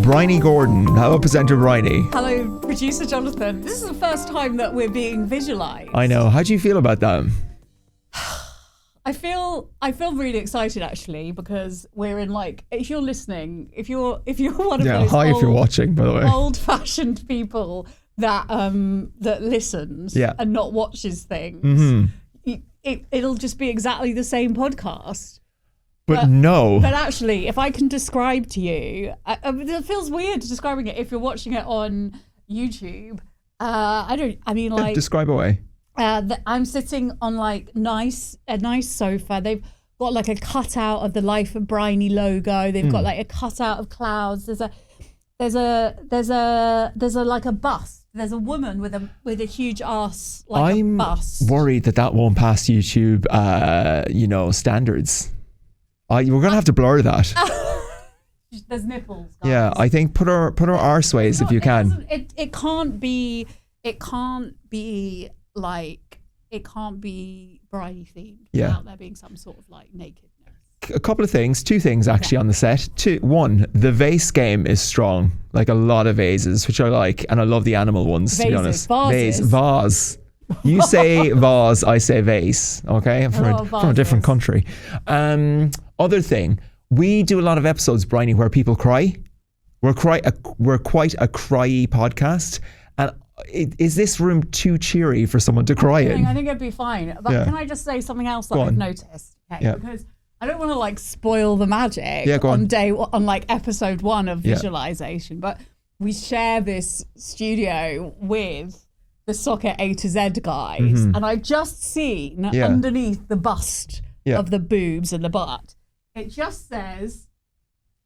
Bryony Gordon. Hello, presenter Bryony. Hello, producer Jonathan. This is the first time that we're being visualized. I know. How do you feel about that? I feel really excited actually, because we're in, like, if you're listening, if you're one of those if you're watching, by the way, old-fashioned people that listens and not watches things, it'll just be exactly the same podcast. But actually, if I can describe to you, it feels weird describing it if you're watching it on YouTube. Describe away. I'm sitting on like a nice sofa. They've got like a cutout of the Life of Bryony logo. They've got like a cutout of clouds. There's a like a bust. There's a woman with a huge ass like a bust. I'm worried that won't pass YouTube standards. We're gonna have to blur that. There's nipples, guys. Yeah, I think put our arseways if you can. It can't be Bryony themed without there being some sort of like nakedness. A couple of things, two things actually on the set. One, the vase game is strong, like a lot of vases, which I like, and I love the animal ones, to be honest. Vase. You say vase, I say vase. Okay, I'm from a different country. Other thing, we do a lot of episodes, Bryony, where people cry. We're quite a cryy podcast, and is this room too cheery for someone to cry in? I think it'd be fine. But can I just say something else that I've noticed? Okay, because I don't want to like spoil the magic on like episode 1 of visualization, but we share this studio with the Soccer A to Z guys, and I just seen underneath the bust of the boobs and the butt, it just says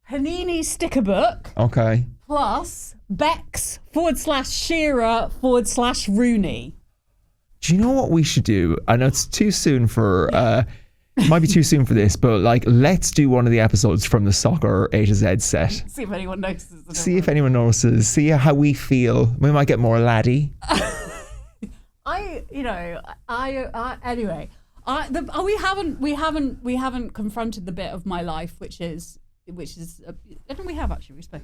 Panini sticker book. Okay. Plus Bex /Shearer/Rooney. Do you know what we should do? I know it's too soon for it might be too soon for this, but like, let's do one of the episodes from the Soccer A to Z set. See if anyone notices. See how we feel. We might get more laddie. We haven't confronted the bit of my life which is we've spoken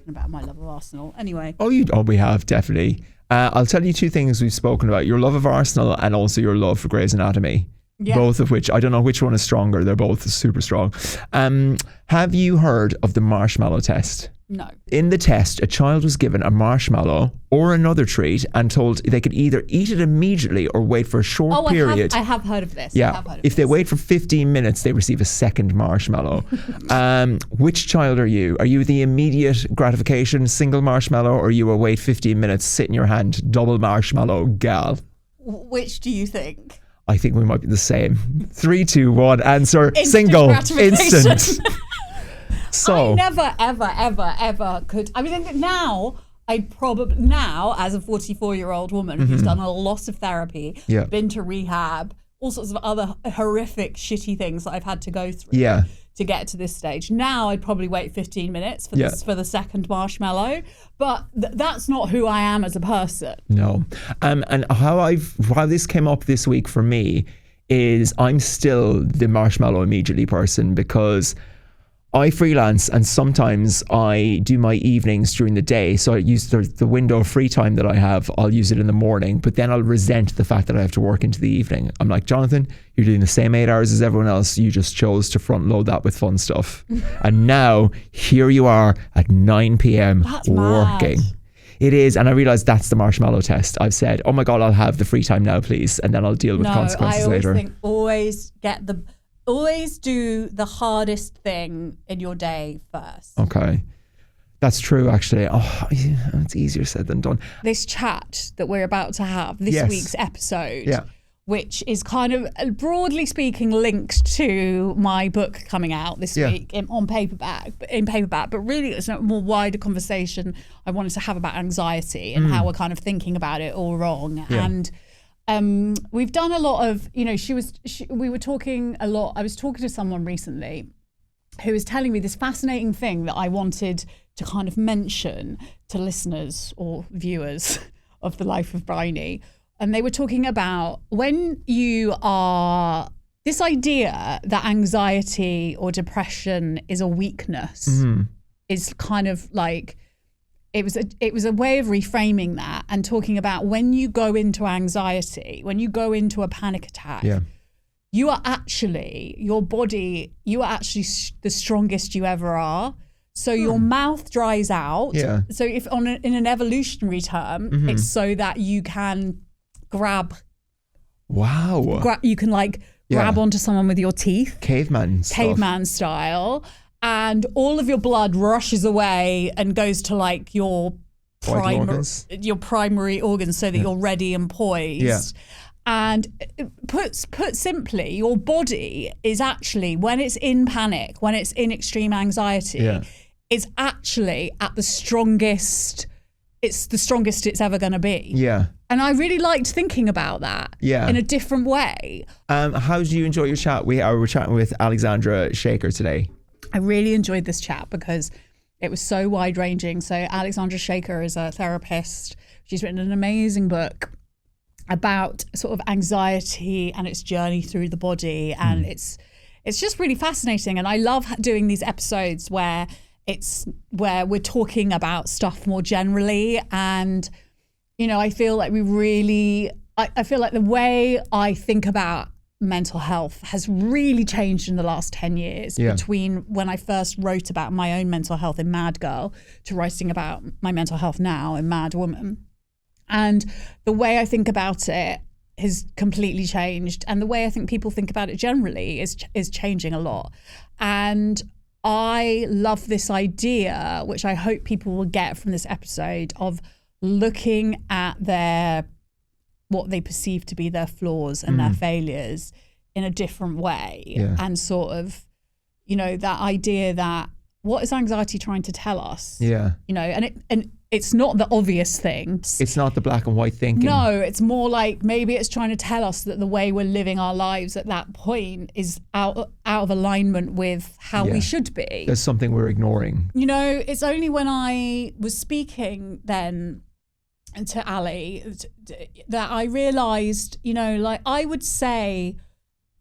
about my love of Arsenal anyway. We have, definitely. I'll tell you two things we've spoken about: your love of Arsenal and also your love for Grey's Anatomy. Both of which, I don't know which one is stronger. They're both super strong. Have you heard of the marshmallow test? No. In the test, a child was given a marshmallow or another treat and told they could either eat it immediately or wait for a short period. I have heard of this. Yeah. If they wait for 15 minutes, they receive a second marshmallow. Which child are you? Are you the immediate gratification single marshmallow, or are you a wait 15 minutes, sit in your hand, double marshmallow gal? Which do you think? I think we might be the same. 3, 2, 1, answer. Single. Instant. So I never, ever could. I mean, now, as a 44-year-old woman who's done a lot of therapy, been to rehab, all sorts of other horrific, shitty things that I've had to go through to get to this stage. Now I'd probably wait 15 minutes for the second marshmallow, but that's not who I am as a person. No. And how this came up this week for me is I'm still the marshmallow immediately person, because I freelance and sometimes I do my evenings during the day. So I use the window of free time that I have, I'll use it in the morning, but then I'll resent the fact that I have to work into the evening. I'm like, Jonathan, you're doing the same 8 hours as everyone else. You just chose to front load that with fun stuff. And now here you are at 9 p.m. That's working. Mad. It is. And I realized that's the marshmallow test. I've said, oh my God, I'll have the free time now, please. And then I'll deal with consequences later. Always do the hardest thing in your day first. Okay. That's true, actually. Oh, it's easier said than done. This chat that we're about to have, this week's episode, which is kind of, broadly speaking, linked to my book coming out this week in paperback, but really it's a more wider conversation I wanted to have about anxiety and how we're kind of thinking about it all wrong. And we've done a lot of, we were talking a lot. I was talking to someone recently who was telling me this fascinating thing that I wanted to kind of mention to listeners or viewers of the Life of Bryony. And they were talking about when you are, this idea that anxiety or depression is a weakness is kind of like it was a way of reframing that and talking about when you go into anxiety, when you go into a panic attack, you are actually, your body, you are actually the strongest you ever are. So your mouth dries out. Yeah. So if in an evolutionary term, it's so that you can grab. Wow. You can like grab onto someone with your teeth. Caveman style. And all of your blood rushes away and goes to like your primary organs so that you're ready and poised. Yeah. And put simply, your body is actually, when it's in panic, when it's in extreme anxiety, is actually at the strongest. It's the strongest it's ever going to be. Yeah. And I really liked thinking about that in a different way. How did you enjoy your chat? We're chatting with Alexandra Shaker today. I really enjoyed this chat because it was so wide ranging. So Alexandra Shaker is a therapist. She's written an amazing book about sort of anxiety and its journey through the body. And it's just really fascinating. And I love doing these episodes where we're talking about stuff more generally. And, you know, I feel like I feel like the way I think about mental health has really changed in the last 10 years between when I first wrote about my own mental health in Mad Girl to writing about my mental health now in Mad Woman. And the way I think about it has completely changed. And the way I think people think about it generally is changing a lot. And I love this idea, which I hope people will get from this episode, of looking at what they perceive to be their flaws and their failures in a different way. And sort of, you know, that idea that what is anxiety trying to tell us? Yeah. You know, and it's not the obvious thing. It's not the black and white thinking. No, it's more like maybe it's trying to tell us that the way we're living our lives at that point is out of alignment with how we should be. There's something we're ignoring. You know, it's only when I was speaking then to Ali that I realized, you know, like I would say,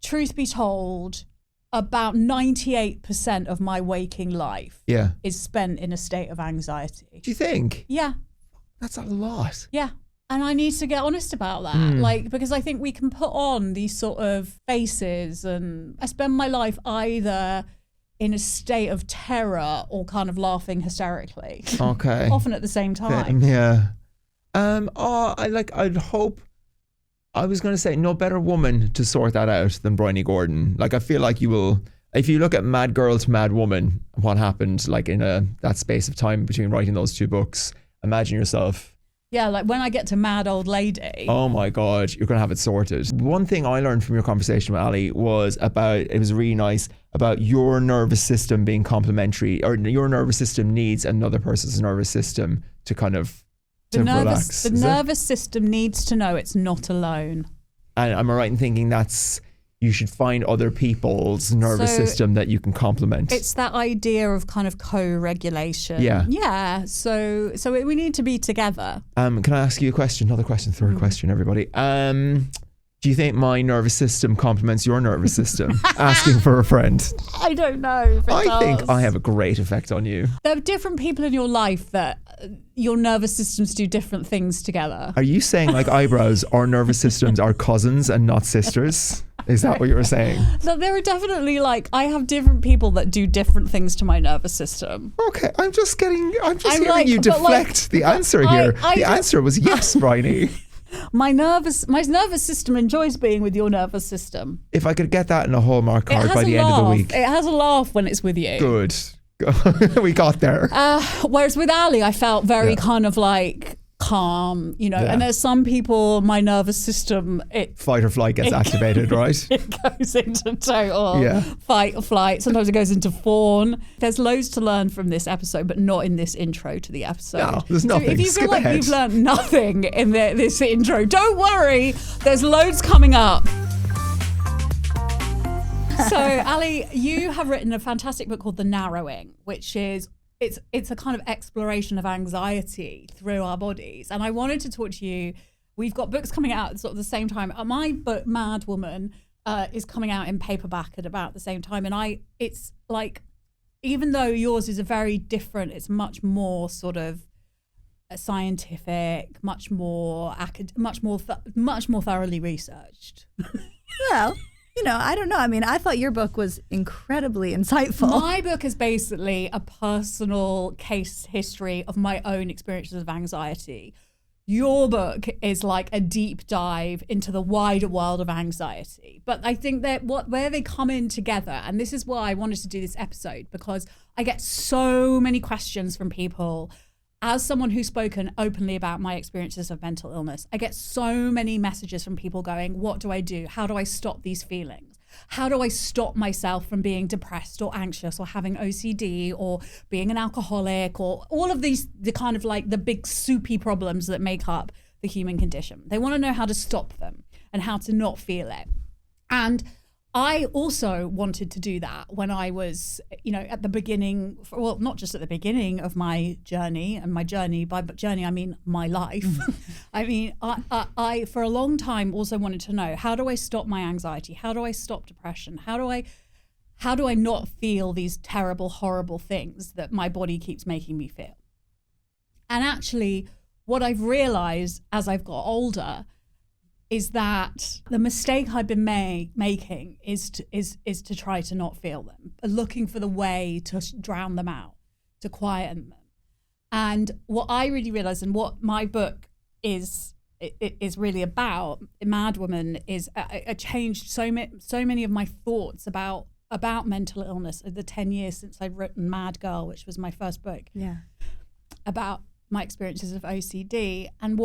truth be told, about 98% of my waking life is spent in a state of anxiety. Do you think? Yeah. That's a lot. Yeah. And I need to get honest about that. Like, because I think we can put on these sort of faces, and I spend my life either in a state of terror or kind of laughing hysterically. Okay. Often at the same time. Yeah. I'd hope, I was going to say, no better woman to sort that out than Bryony Gordon. Like, I feel like you will, if you look at Mad Girl to Mad Woman, what happened like in that space of time between writing those two books, imagine yourself. Yeah, like when I get to Mad Old Lady. Oh my God, you're going to have it sorted. One thing I learned from your conversation with Ali was it was really nice, about your nervous system being complementary, or your nervous system needs another person's nervous system to kind of relax. The nervous system needs to know it's not alone. And am I right in thinking you should find other people's nervous system that you can complement? It's that idea of kind of co-regulation. Yeah. Yeah. So we need to be together. Can I ask you a question? Another question, third question, everybody. Do you think my nervous system complements your nervous system? Asking for a friend. I don't know. I think I have a great effect on you. There are different people in your life that your nervous systems do different things together. Are you saying, like eyebrows, our nervous systems are cousins and not sisters? Is that what you were saying? No, there are definitely, like, I have different people that do different things to my nervous system. Okay, I'm just hearing you deflect the answer here. The answer was yes, Bryony. My nervous system enjoys being with your nervous system. If I could get that in a Hallmark card by the end of the week. It has a laugh when it's with you. Good. We got there. Whereas with Ali, I felt very kind of like calm, you know, and there's some people, my nervous system, fight or flight gets activated, right? It goes into total fight or flight. Sometimes it goes into fawn. There's loads to learn from this episode, but not in this intro to the episode. No, there's nothing. So if you feel like you've learned nothing in this intro, don't worry. There's loads coming up. So, Ali, you have written a fantastic book called The Narrowing, which is it's a kind of exploration of anxiety through our bodies. And I wanted to talk to you. We've got books coming out at sort of the same time. My book, Mad Woman, is coming out in paperback at about the same time. And it's like, even though yours is a very different, it's much more sort of scientific, much more thoroughly researched. Well, I don't know. I mean, I thought your book was incredibly insightful. My book is basically a personal case history of my own experiences of anxiety. Your book is like a deep dive into the wider world of anxiety. But I think that where they come in together, and this is why I wanted to do this episode, because I get so many questions from people. As someone who's spoken openly about my experiences of mental illness, I get so many messages from people going, what do I do? How do I stop these feelings? How do I stop myself from being depressed or anxious or having OCD or being an alcoholic or all of these, the kind of like the big soupy problems that make up the human condition? They want to know how to stop them and how to not feel it. And I also wanted to do that when I was, at the beginning, well, not just at the beginning of my journey, and my journey, by journey, I mean my life. I mean, I for a long time also wanted to know, how do I stop my anxiety? How do I stop depression? How do I not feel these terrible, horrible things that my body keeps making me feel? And actually, what I've realized as I've got older is that the mistake I've been making is to try to not feel them, looking for the way to drown them out, to quieten them. And what I really realized, and what my book is really about, Mad Woman, is I changed so many of my thoughts about mental illness in the 10 years since I've written Mad Girl, which was my first book. Yeah. About my experiences of OCD, and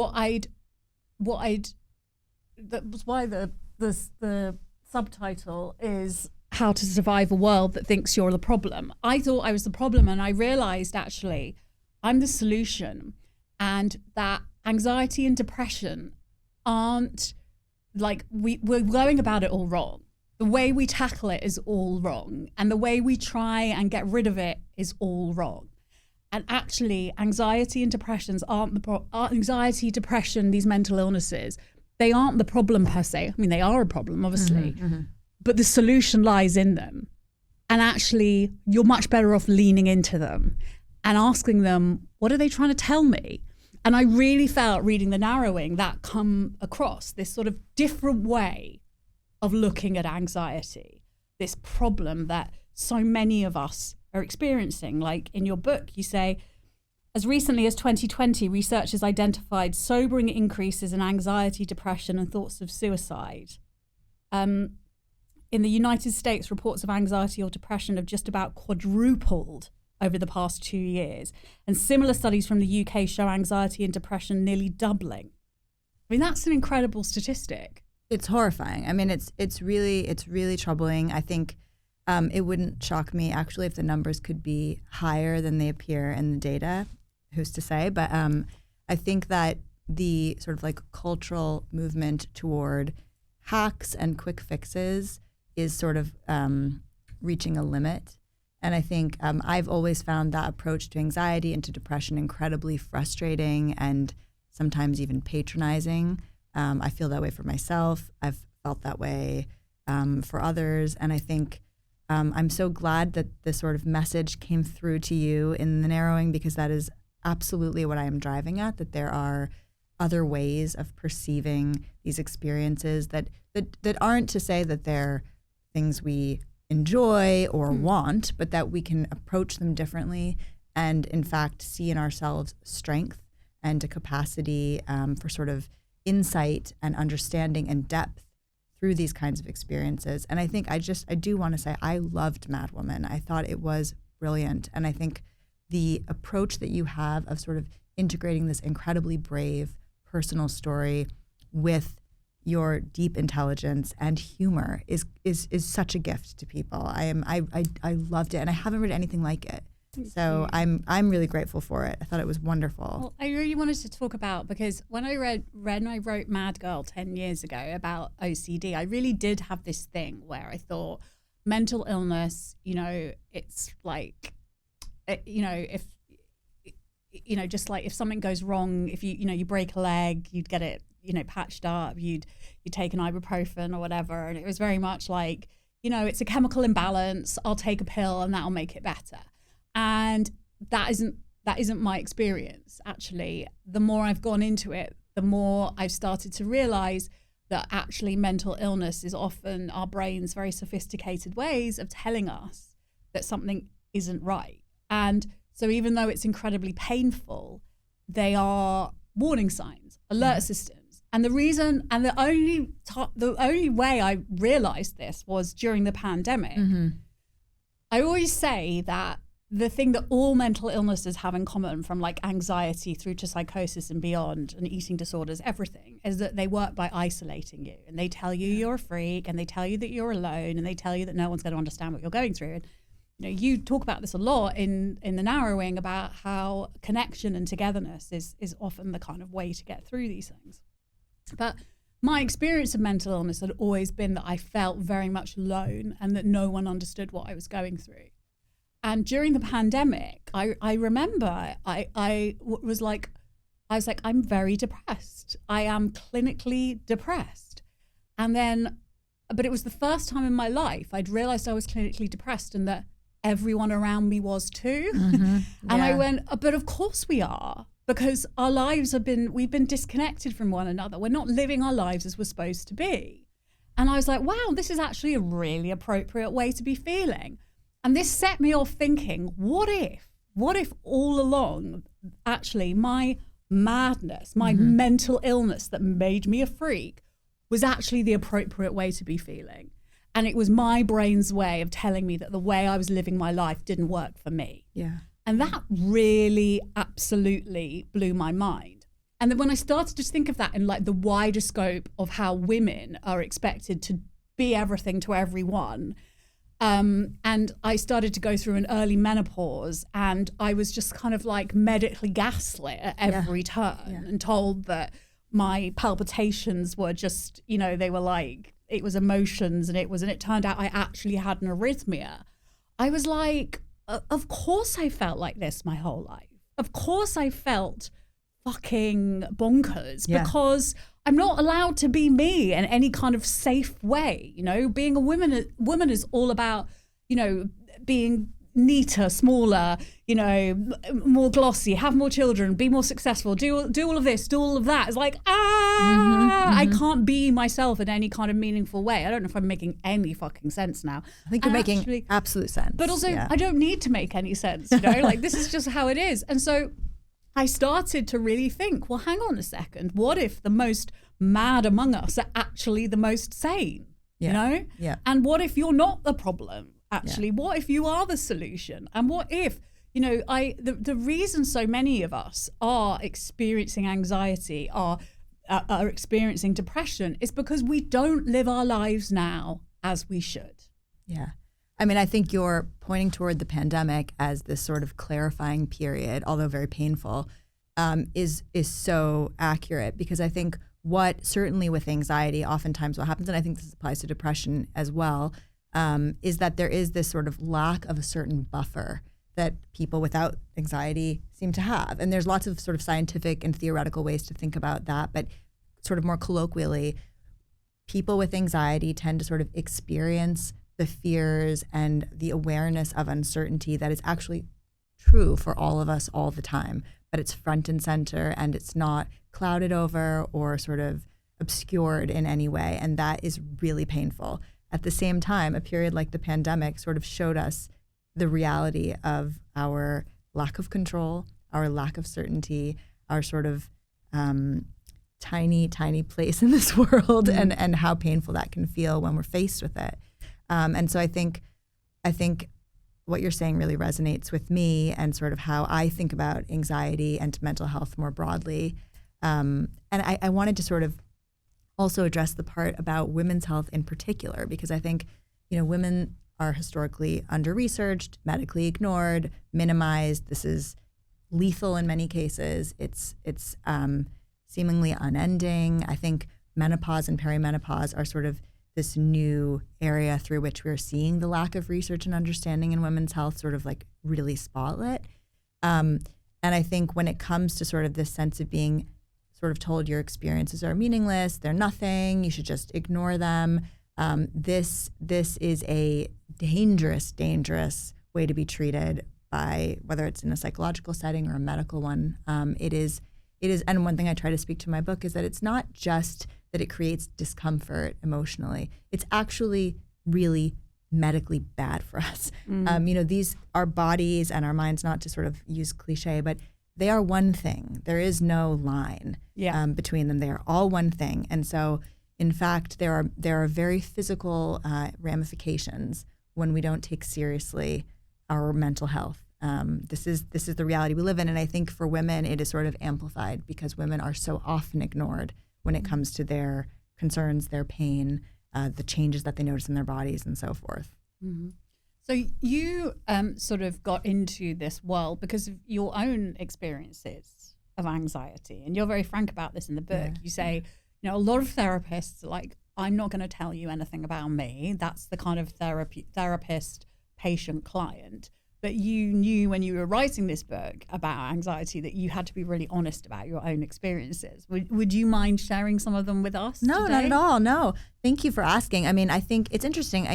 that was why the subtitle is How to Survive a World That Thinks You're the Problem. I thought I was the problem, and I realized actually I'm the solution, and that anxiety and depression aren't like, we're going about it all wrong. The way we tackle it is all wrong, and the way we try and get rid of it is all wrong. And actually, anxiety and depressions anxiety, depression, these mental illnesses, they aren't the problem per se. I mean, they are a problem, obviously, but the solution lies in them. And actually, you're much better off leaning into them and asking them, what are they trying to tell me? And I really felt, reading The Narrowing, that come across this sort of different way of looking at anxiety, this problem that so many of us are experiencing. Like in your book, you say, as recently as 2020, researchers identified sobering increases in anxiety, depression, and thoughts of suicide. In the United States, reports of anxiety or depression have just about quadrupled over the past 2 years. And similar studies from the UK show anxiety and depression nearly doubling. I mean, that's an incredible statistic. It's horrifying. I mean, it's really troubling. I think it wouldn't shock me, actually, if the numbers could be higher than they appear in the data. Who's to say? But I think that the sort of like cultural movement toward hacks and quick fixes is sort of reaching a limit. And I think I've always found that approach to anxiety and to depression incredibly frustrating and sometimes even patronizing. I feel that way for myself. I've felt that way for others. And I think I'm so glad that this sort of message came through to you in The Narrowing, because that is absolutely what I am driving at, that there are other ways of perceiving these experiences that aren't to say that they're things we enjoy or want, but that we can approach them differently and in fact see in ourselves strength and a capacity for sort of insight and understanding and depth through these kinds of experiences. And I think I do want to say I loved Mad Woman. I thought it was brilliant. And I think the approach that you have of sort of integrating this incredibly brave personal story with your deep intelligence and humor is such a gift to people. I loved it, and I haven't read anything like it. So I'm really grateful for it. I thought it was wonderful. Well, I really wanted to talk about, because when I wrote Mad Girl 10 years ago about OCD, I really did have this thing where I thought mental illness, it's like, if just like if something goes wrong, if you break a leg, you'd get it, patched up, you'd take an ibuprofen or whatever. And it was very much like, it's a chemical imbalance. I'll take a pill and that'll make it better. And that that isn't my experience. Actually, the more I've gone into it, the more I've started to realize that actually mental illness is often our brain's very sophisticated ways of telling us that something isn't right. And so even though it's incredibly painful, they are warning signs, alert systems. And the reason, and the only way I realized this was during the pandemic. I always say that the thing that all mental illnesses have in common, from like anxiety through to psychosis and beyond, and eating disorders, everything, is that they work by isolating you. And they tell you you're a freak, and they tell you that you're alone, and they tell you that no one's going to understand what you're going through. And you talk about this a lot in the narrowing, about how connection and togetherness is often the kind of way to get through these things. But my experience of mental illness had always been that I felt very much alone and that no one understood what I was going through. And during the pandemic, I remember I was like, I'm very depressed. I am clinically depressed. And then, but it was the first time in my life I'd realized I was clinically depressed and that everyone around me was too. And I went, but of course we are, because our lives we've been disconnected from one another. We're not living our lives as we're supposed to be. And I was like, wow, this is actually a really appropriate way to be feeling. And this set me off thinking, what if all along, actually, my madness, my mental illness that made me a freak was actually the appropriate way to be feeling. And it was my brain's way of telling me that the way I was living my life didn't work for me. Yeah. And that really absolutely blew my mind. And then when I started to think of that in like the wider scope of how women are expected to be everything to everyone, and I started to go through an early menopause, and I was just kind of like medically gaslit at every turn and told that my palpitations were just, they were like, it was emotions, and it turned out I actually had an arrhythmia. I was like, of course I felt like this my whole life. Of course I felt fucking bonkers because I'm not allowed to be me in any kind of safe way. Being a woman is all about, being neater, smaller, more glossy, have more children, be more successful, do all of this, do all of that. It's like, I can't be myself in any kind of meaningful way. I don't know if I'm making any fucking sense now. I think you're making absolute sense. But also, I don't need to make any sense, like this is just how it is. And so I started to really think, well, hang on a second. What if the most mad among us are actually the most sane, Yeah. And what if you're not the problem? Actually, what if you are the solution? And what if, the reason so many of us are experiencing anxiety, are experiencing depression, is because we don't live our lives now as we should. Yeah. I mean, I think you're pointing toward the pandemic as this sort of clarifying period, although very painful, is so accurate, because I think certainly with anxiety, oftentimes what happens, and I think this applies to depression as well, is that there is this sort of lack of a certain buffer that people without anxiety seem to have. And there's lots of sort of scientific and theoretical ways to think about that, but sort of more colloquially, people with anxiety tend to sort of experience the fears and the awareness of uncertainty that is actually true for all of us all the time, but it's front and center and it's not clouded over or sort of obscured in any way. And that is really painful. At the same time, a period like the pandemic sort of showed us the reality of our lack of control, our lack of certainty, our sort of tiny, tiny place in this world, and how painful that can feel when we're faced with it. And so I think what you're saying really resonates with me and sort of how I think about anxiety and mental health more broadly. And I wanted to sort of also address the part about women's health in particular, because I think, women are historically under-researched, medically ignored, minimized. This is lethal in many cases. It's seemingly unending. I think menopause and perimenopause are sort of this new area through which we're seeing the lack of research and understanding in women's health sort of like really spotlit. And I think when it comes to sort of this sense of being sort of told your experiences are meaningless, they're nothing, you should just ignore them, this is a dangerous way to be treated by whether it's in a psychological setting or a medical one. It is, and one thing I try to speak to in my book is that it's not just that it creates discomfort emotionally. It's actually really medically bad for us. These, our bodies and our minds, not to sort of use cliche, but they are one thing. There is no line between them. They are all one thing. And so, in fact, there are very physical ramifications when we don't take seriously our mental health. This is the reality we live in. And I think for women, it is sort of amplified because women are so often ignored when it comes to their concerns, their pain, the changes that they notice in their bodies and so forth. Mm-hmm. So you sort of got into this world because of your own experiences of anxiety. And you're very frank about this in the book. You say, a lot of therapists are like, I'm not going to tell you anything about me. That's the kind of therapist, patient, client. But you knew when you were writing this book about anxiety that you had to be really honest about your own experiences. Would you mind sharing some of them with us No, today? Not at all. No. Thank you for asking. I mean, I think it's interesting.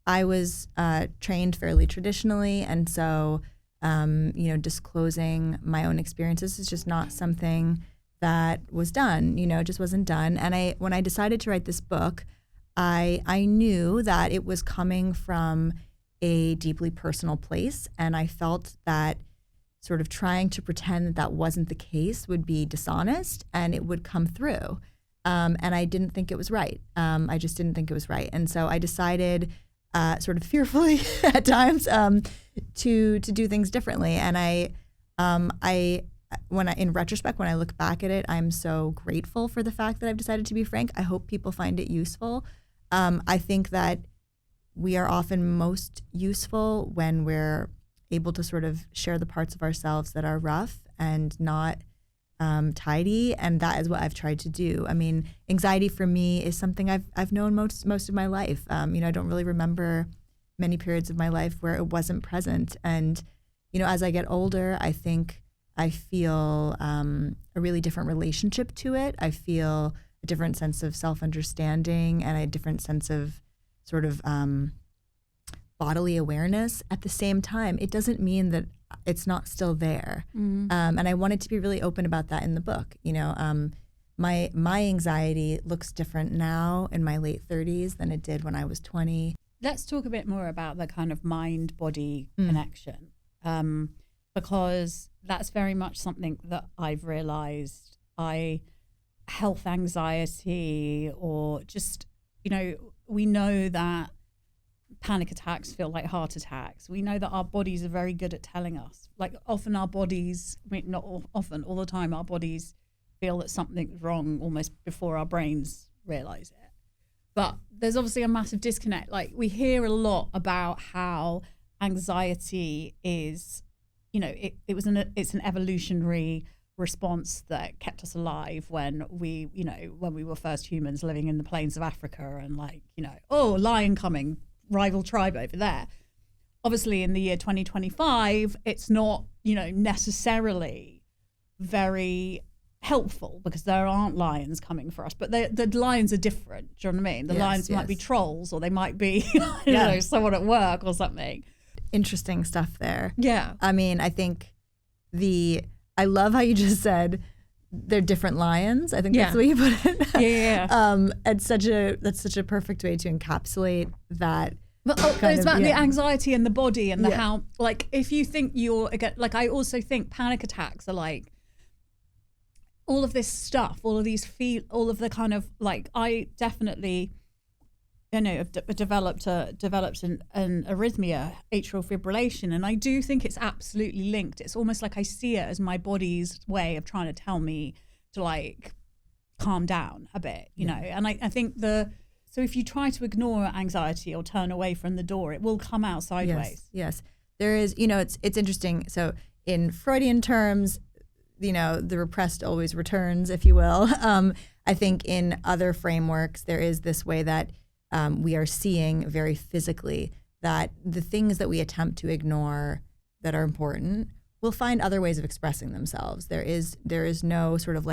I was trained fairly traditionally. And so, disclosing my own experiences is just not something that was done, it just wasn't done. And when I decided to write this book, I knew that it was coming from a deeply personal place. And I felt that sort of trying to pretend that wasn't the case would be dishonest and it would come through. And I didn't think it was right. I just didn't think it was right. And so I decided sort of fearfully at times to do things differently. And in retrospect, when I look back at it, I'm so grateful for the fact that I've decided to be frank. I hope people find it useful. I think that we are often most useful when we're able to sort of share the parts of ourselves that are rough and not tidy, and that is what I've tried to do. I mean, anxiety for me is something I've known most of my life. I don't really remember many periods of my life where it wasn't present. And as I get older, I think I feel a really different relationship to it. I feel a different sense of self-understanding and a different sense of sort of bodily awareness. At the same time, it doesn't mean that it's not still there. And I wanted to be really open about that in the book. My anxiety looks different now in my late 30s than it did when I was 20. Let's talk a bit more about the kind of mind-body connection, because that's very much something that I've realized. Health anxiety, or just, we know that panic attacks feel like heart attacks. We know that our bodies are very good at telling us. Like often our bodies, not often, all the time, our bodies feel that something's wrong almost before our brains realize it. But there's obviously a massive disconnect. Like we hear a lot about how anxiety is, it's an evolutionary response that kept us alive when we were first humans living in the plains of Africa and lion coming, rival tribe over there. Obviously in the year 2025, it's not, necessarily very helpful because there aren't lions coming for us, but the lions are different. Do you know what I mean? The lions might be trolls, or they might be, someone at work or something. Interesting stuff there. Yeah. I mean, I think I love how you just said they're different lions. I think that's the way you put it. Yeah. That's such a perfect way to encapsulate that. But it's about the anxiety and the body and the how, if you think you're, I also think panic attacks are like all of this stuff, all of the kind of, I definitely, have developed an arrhythmia, atrial fibrillation, and I do think it's absolutely linked. It's almost like I see it as my body's way of trying to tell me to calm down a bit, you know. And I think so if you try to ignore anxiety or turn away from the door, it will come out sideways. Yes. There is, it's interesting. So in Freudian terms, the repressed always returns, if you will. I think in other frameworks, there is this way that we are seeing very physically that the things that we attempt to ignore that are important will find other ways of expressing themselves. There is no sort of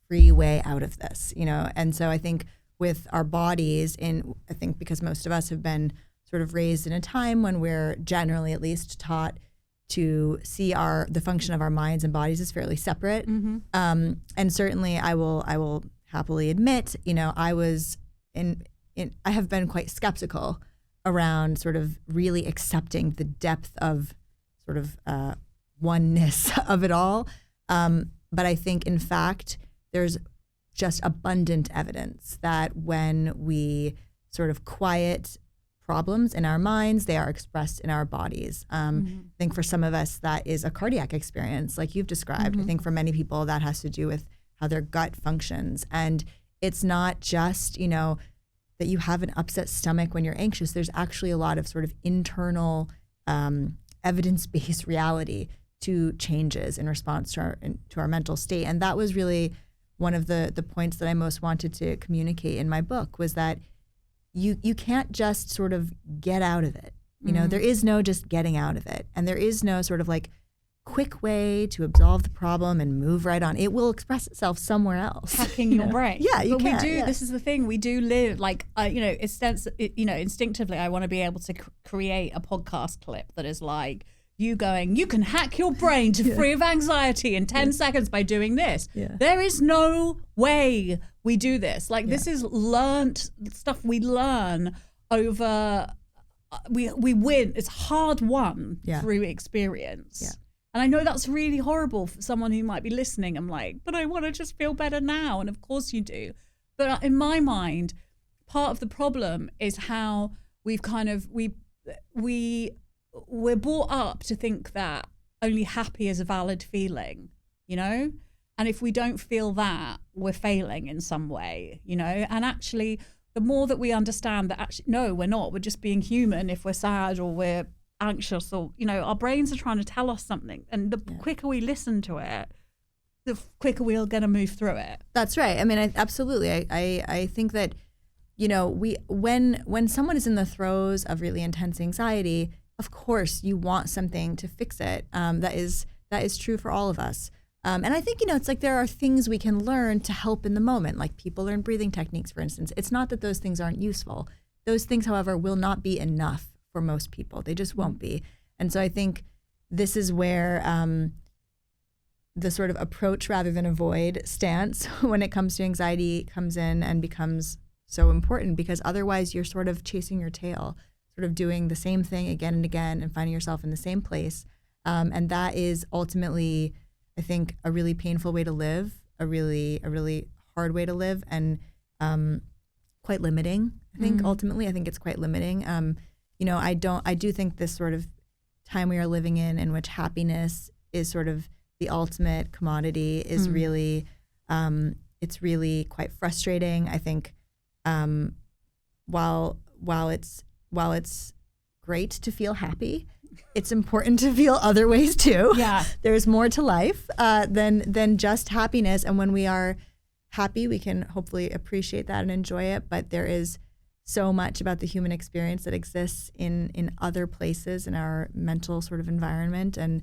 free way out of this, And so I think with our bodies, I think because most of us have been sort of raised in a time when we're generally at least taught to see the function of our minds and bodies as fairly separate. Mm-hmm. And certainly I will happily admit, I was I have been quite skeptical around sort of really accepting the depth of sort of oneness of it all. But I think, in fact, there's just abundant evidence that when we sort of quiet problems in our minds, they are expressed in our bodies. I think for some of us, that is a cardiac experience, like you've described. I think for many people, that has to do with how their gut functions. And it's not just, that you have an upset stomach when you're anxious. There's actually a lot of sort of internal evidence-based reality to changes in response to our mental state. And that was really one of the points that I most wanted to communicate in my book, was that you can't just sort of get out of it. There is no just getting out of it. And there is no sort of like quick way to absolve the problem and move right on. It will express itself somewhere else. Hacking your brain. Yeah, you can. We do. Yeah. This is the thing. We do live like, instinctively, I want to be able to create a podcast clip that is like you going, you can hack your brain to free of anxiety in 10 seconds by doing this. Yeah. There is no way we do this. Like this is learned stuff we learn over. We win. It's hard won through experience. Yeah. And I know that's really horrible for someone who might be listening. I'm like, but I want to just feel better now. And of course you do. But in my mind, part of the problem is how we've kind of, we're brought up to think that only happy is a valid feeling, And if we don't feel that, we're failing in some way, And actually, the more that we understand that actually, no, we're not. We're just being human if we're sad or we're anxious or, our brains are trying to tell us something. And the quicker we listen to it, the quicker we're going to move through it. That's right. I mean, absolutely. I think that, when someone is in the throes of really intense anxiety, of course you want something to fix it. That is true for all of us. And I think, it's like there are things we can learn to help in the moment, like people learn breathing techniques, for instance. It's not that those things aren't useful. Those things, however, will not be enough for most people. They just won't be. And so I think this is where the sort of approach rather than avoid stance when it comes to anxiety comes in and becomes so important, because otherwise you're sort of chasing your tail, sort of doing the same thing again and again and finding yourself in the same place. And that is ultimately, I think, a really painful way to live, a really hard way to live, and quite limiting. I think ultimately, I think it's quite limiting. I do think this sort of time we are living in which happiness is sort of the ultimate commodity is really, it's really quite frustrating. I think while it's great to feel happy, it's important to feel other ways too. Yeah. There's more to life than just happiness. And when we are happy, we can hopefully appreciate that and enjoy it. But there is so much about the human experience that exists in other places in our mental sort of environment, and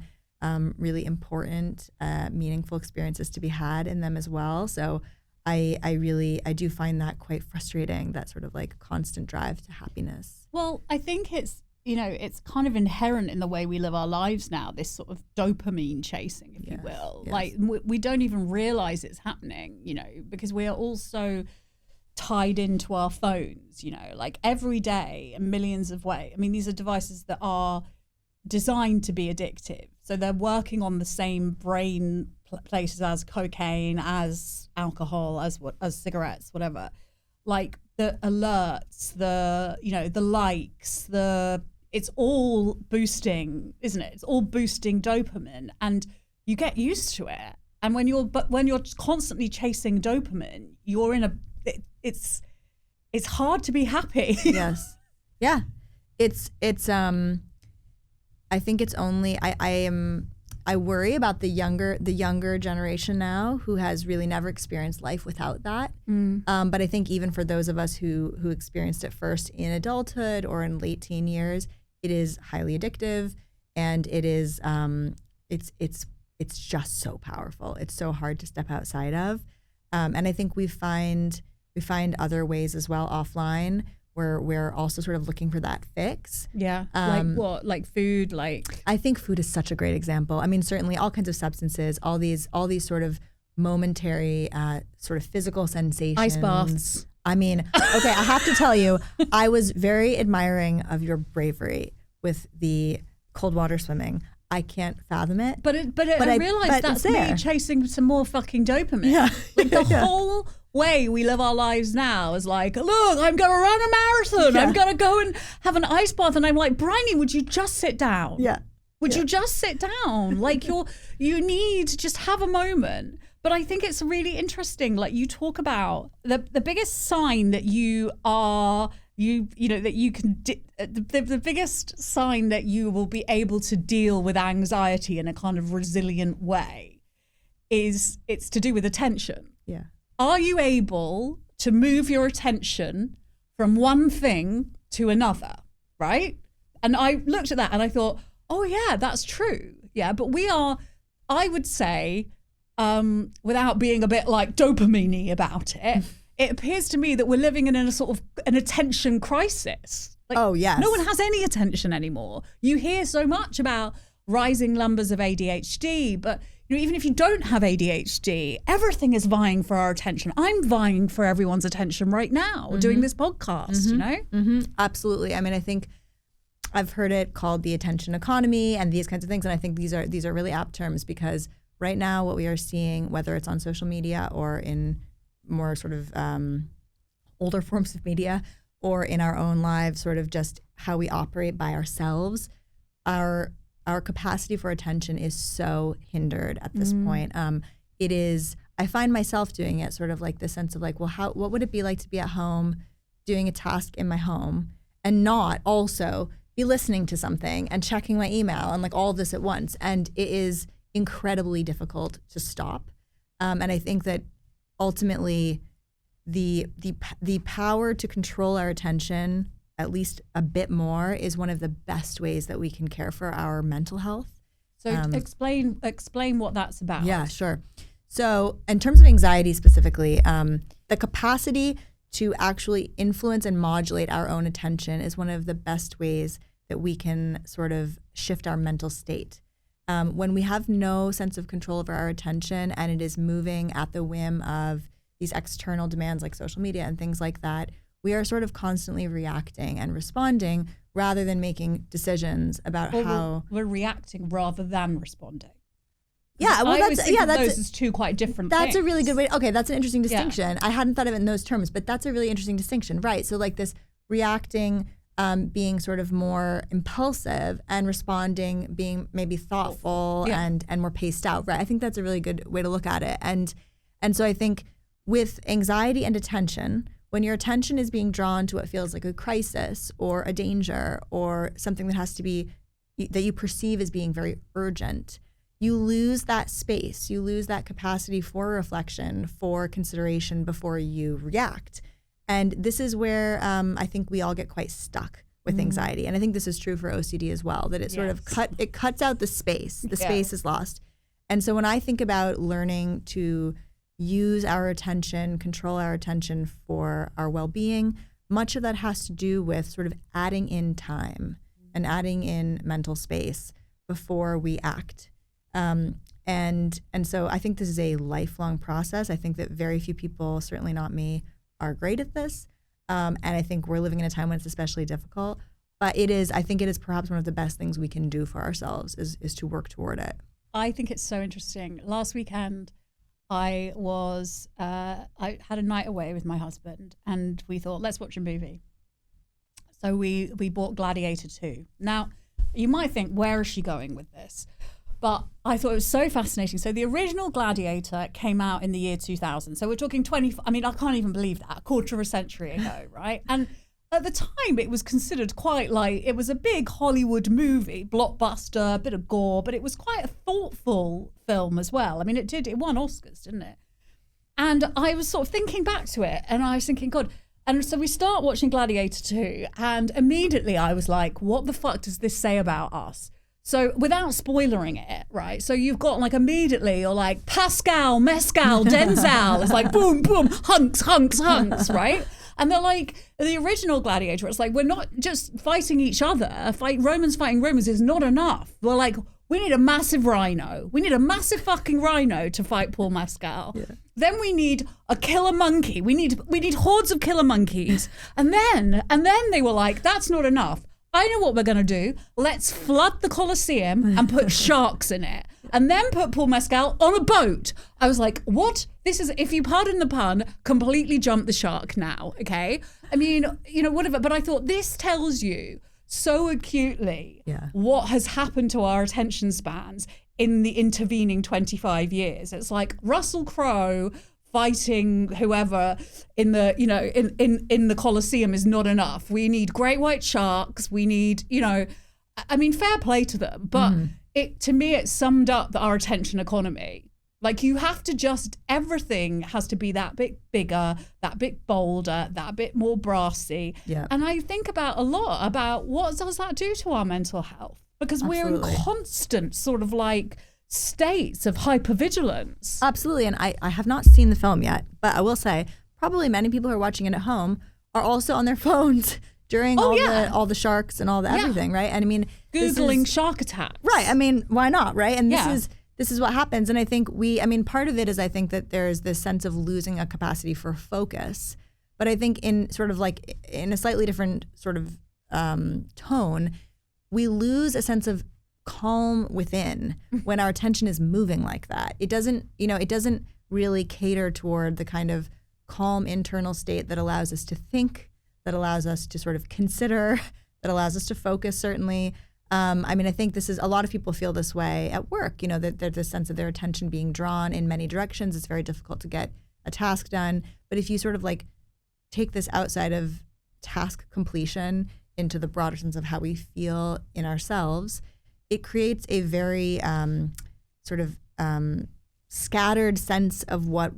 really important, meaningful experiences to be had in them as well. So I do find that quite frustrating, that sort of like constant drive to happiness. Well, I think it's kind of inherent in the way we live our lives now, this sort of dopamine chasing, if you will. Yes. Like we don't even realize it's happening, because we are also tied into our phones, like every day in millions of ways. I mean, these are devices that are designed to be addictive. So they're working on the same brain places as cocaine, as alcohol, as cigarettes, whatever. Like the alerts, the likes, it's all boosting, isn't it? It's all boosting dopamine, and you get used to it. And when you're constantly chasing dopamine, you're in it's hard to be happy. Yes. Yeah. It's I think it's only I worry about the younger generation now who has really never experienced life without that. But I think even for those of us who experienced it first in adulthood or in late teen years, it is highly addictive, and it is it's just so powerful. It's so hard to step outside of. And I think we find other ways as well offline we're also sort of looking for that fix. Yeah. Like what? Like food? Like I think food is such a great example. I mean, certainly all kinds of substances, all these sort of momentary sort of physical sensations. Ice baths. I mean, okay, I have to tell you, I was very admiring of your bravery with the cold water swimming. I can't fathom it. But I realized that's me chasing some more fucking dopamine. Yeah. Like the whole way we live our lives now is like, look, I'm going to run a marathon. I'm going to go and have an ice bath. And I'm like, Bryony, would you just sit down? Yeah. Would you just sit down? Like you need to just have a moment. But I think it's really interesting. Like you talk about the biggest sign that you are, that you can, the biggest sign that you will be able to deal with anxiety in a kind of resilient way it's to do with attention. Yeah. Are you able to move your attention from one thing to another, right? And I looked at that and I thought, oh yeah, that's true. Yeah, but we are, I would say, without being a bit like dopamine-y about it, it appears to me that we're living in a sort of an attention crisis. Like, oh, yes. No one has any attention anymore. You hear so much about rising numbers of ADHD, but even if you don't have ADHD, everything is vying for our attention. I'm vying for everyone's attention right now doing this podcast, Absolutely. I mean, I think I've heard it called the attention economy and these kinds of things. And I think these are really apt terms because right now what we are seeing, whether it's on social media or in more sort of older forms of media or in our own lives, sort of just how we operate by ourselves, our capacity for attention is so hindered at this point. It is, I find myself doing it sort of like the sense of like, well, what would it be like to be at home doing a task in my home and not also be listening to something and checking my email and like all of this at once. And it is incredibly difficult to stop. And I think that ultimately the power to control our attention at least a bit more is one of the best ways that we can care for our mental health. So explain what that's about. Yeah, sure. So in terms of anxiety specifically, the capacity to actually influence and modulate our own attention is one of the best ways that we can sort of shift our mental state. When we have no sense of control over our attention and it is moving at the whim of these external demands like social media and things like that, we are sort of constantly reacting and responding rather than making decisions about how we're reacting rather than responding. Yeah, well, that's those as two quite different things. That's a really good way. Okay, that's an interesting distinction. Yeah. I hadn't thought of it in those terms, but that's a really interesting distinction, right? So like this reacting, being sort of more impulsive, and responding being maybe thoughtful and more paced out, right? I think that's a really good way to look at it. And so I think with anxiety and attention, when your attention is being drawn to what feels like a crisis or a danger or something that has to be, that you perceive as being very urgent, you lose that space, you lose that capacity for reflection, for consideration before you react. And this is where I think we all get quite stuck with anxiety. And I think this is true for OCD as well, that it sort of cuts out the space. The space is lost. And so when I think about learning to use our attention, control our attention for our well-being, much of that has to do with sort of adding in time and adding in mental space before we act. And so I think this is a lifelong process. I think that very few people, certainly not me, are great at this. And I think we're living in a time when it's especially difficult. But I think it is perhaps one of the best things we can do for ourselves is to work toward it. I think it's so interesting. Last weekend, I had a night away with my husband and we thought, let's watch a movie. So we bought Gladiator 2. Now, you might think, where is she going with this? But I thought it was so fascinating. So the original Gladiator came out in the year 2000. So we're talking I can't even believe that, a quarter of a century ago, right? And at the time, it was considered quite like, it was a big Hollywood movie, blockbuster, a bit of gore, but it was quite a thoughtful film as well. I mean, it won Oscars, didn't it? And I was sort of thinking back to it and I was thinking, God. And so we start watching Gladiator 2 and immediately I was like, what the fuck does this say about us? So without spoiling it, right? So you've got like immediately, you're like Pascal, Mescal, Denzel. It's like boom, boom, hunks, right? And they're like, the original Gladiator, it's like, we're not just fighting each other. Romans fighting Romans is not enough. We're like, we need a massive rhino. We need a massive fucking rhino to fight Paul Mescal. Yeah. Then we need a killer monkey. We need hordes of killer monkeys. And then they were like, that's not enough. I know what we're going to do. Let's flood the Colosseum and put sharks in it. And then put Paul Mescal on a boat. I was like, what? This is, if you pardon the pun, completely jump the shark now, okay? I mean, whatever. But I thought this tells you so acutely what has happened to our attention spans in the intervening 25 years. It's like Russell Crowe fighting whoever in the in the Colosseum is not enough. We need great white sharks. We need, I mean, fair play to them, but to me it summed up our attention economy. Like, you have to everything has to be that bit bigger, that bit bolder, that bit more brassy. Yeah. And I think a lot about what does that do to our mental health? Because we're in constant sort of like states of hypervigilance. Absolutely. And I have not seen the film yet, but I will say probably many people who are watching it at home are also on their phones during all the sharks and all the everything, right? And I mean, Googling shark attacks. Right. I mean, why not, right? And this is what happens. And I think part of it is I think that there's this sense of losing a capacity for focus. But I think in sort of like in a slightly different sort of tone, we lose a sense of calm within when our attention is moving like that. It doesn't really cater toward the kind of calm internal state that allows us to think, that allows us to sort of consider, that allows us to focus, certainly. I mean, I think this is, a lot of people feel this way at work, that there's this sense of their attention being drawn in many directions. It's very difficult to get a task done. But if you sort of like take this outside of task completion into the broader sense of how we feel in ourselves, it creates a very sort of scattered sense of what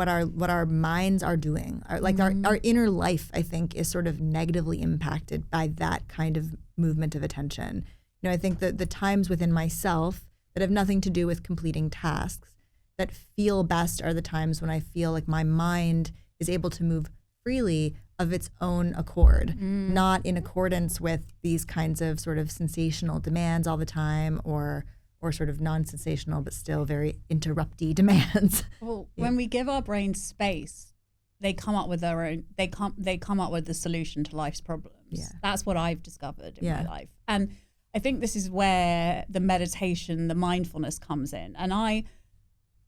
our minds are doing. Our inner life, I think, is sort of negatively impacted by that kind of movement of attention. I think that the times within myself that have nothing to do with completing tasks that feel best are the times when I feel like my mind is able to move freely of its own accord, not in accordance with these kinds of sort of sensational demands all the time, or sort of non-sensational but still very interrupty demands. Well, when we give our brains space, they come up with their own. They come up with the solution to life's problems. Yeah. That's what I've discovered in my life, and I think this is where the meditation, the mindfulness comes in. And I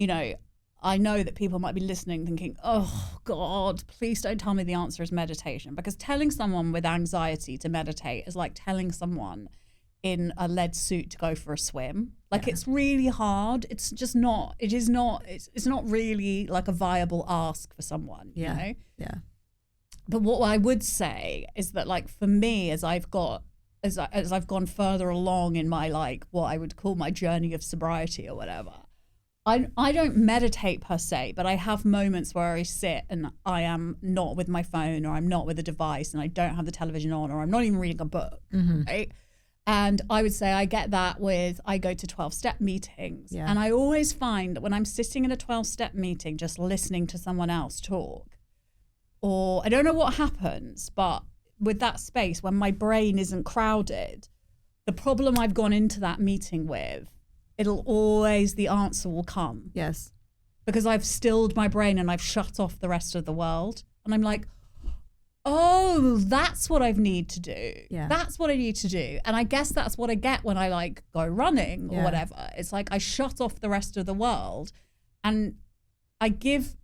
know that people might be listening thinking, oh God, please don't tell me the answer is meditation. Because telling someone with anxiety to meditate is like telling someone in a lead suit to go for a swim. Like, it's really hard. It's just not, it's not really like a viable ask for someone, you know? Yeah. But what I would say is that, like, for me, as I've gone further along in my, like, what I would call my journey of sobriety or whatever, I don't meditate per se, but I have moments where I sit and I am not with my phone, or I'm not with a device, and I don't have the television on, or I'm not even reading a book, right? And I would say I get that I go to 12-step meetings. Yeah. And I always find that when I'm sitting in a 12-step meeting, just listening to someone else talk, or I don't know what happens, but with that space, when my brain isn't crowded, the problem I've gone into that meeting with, the answer will come. Yes. Because I've stilled my brain and I've shut off the rest of the world. And I'm like, oh, that's what I need to do. Yeah. That's what I need to do. And I guess that's what I get when I like go running or whatever. It's like I shut off the rest of the world and I give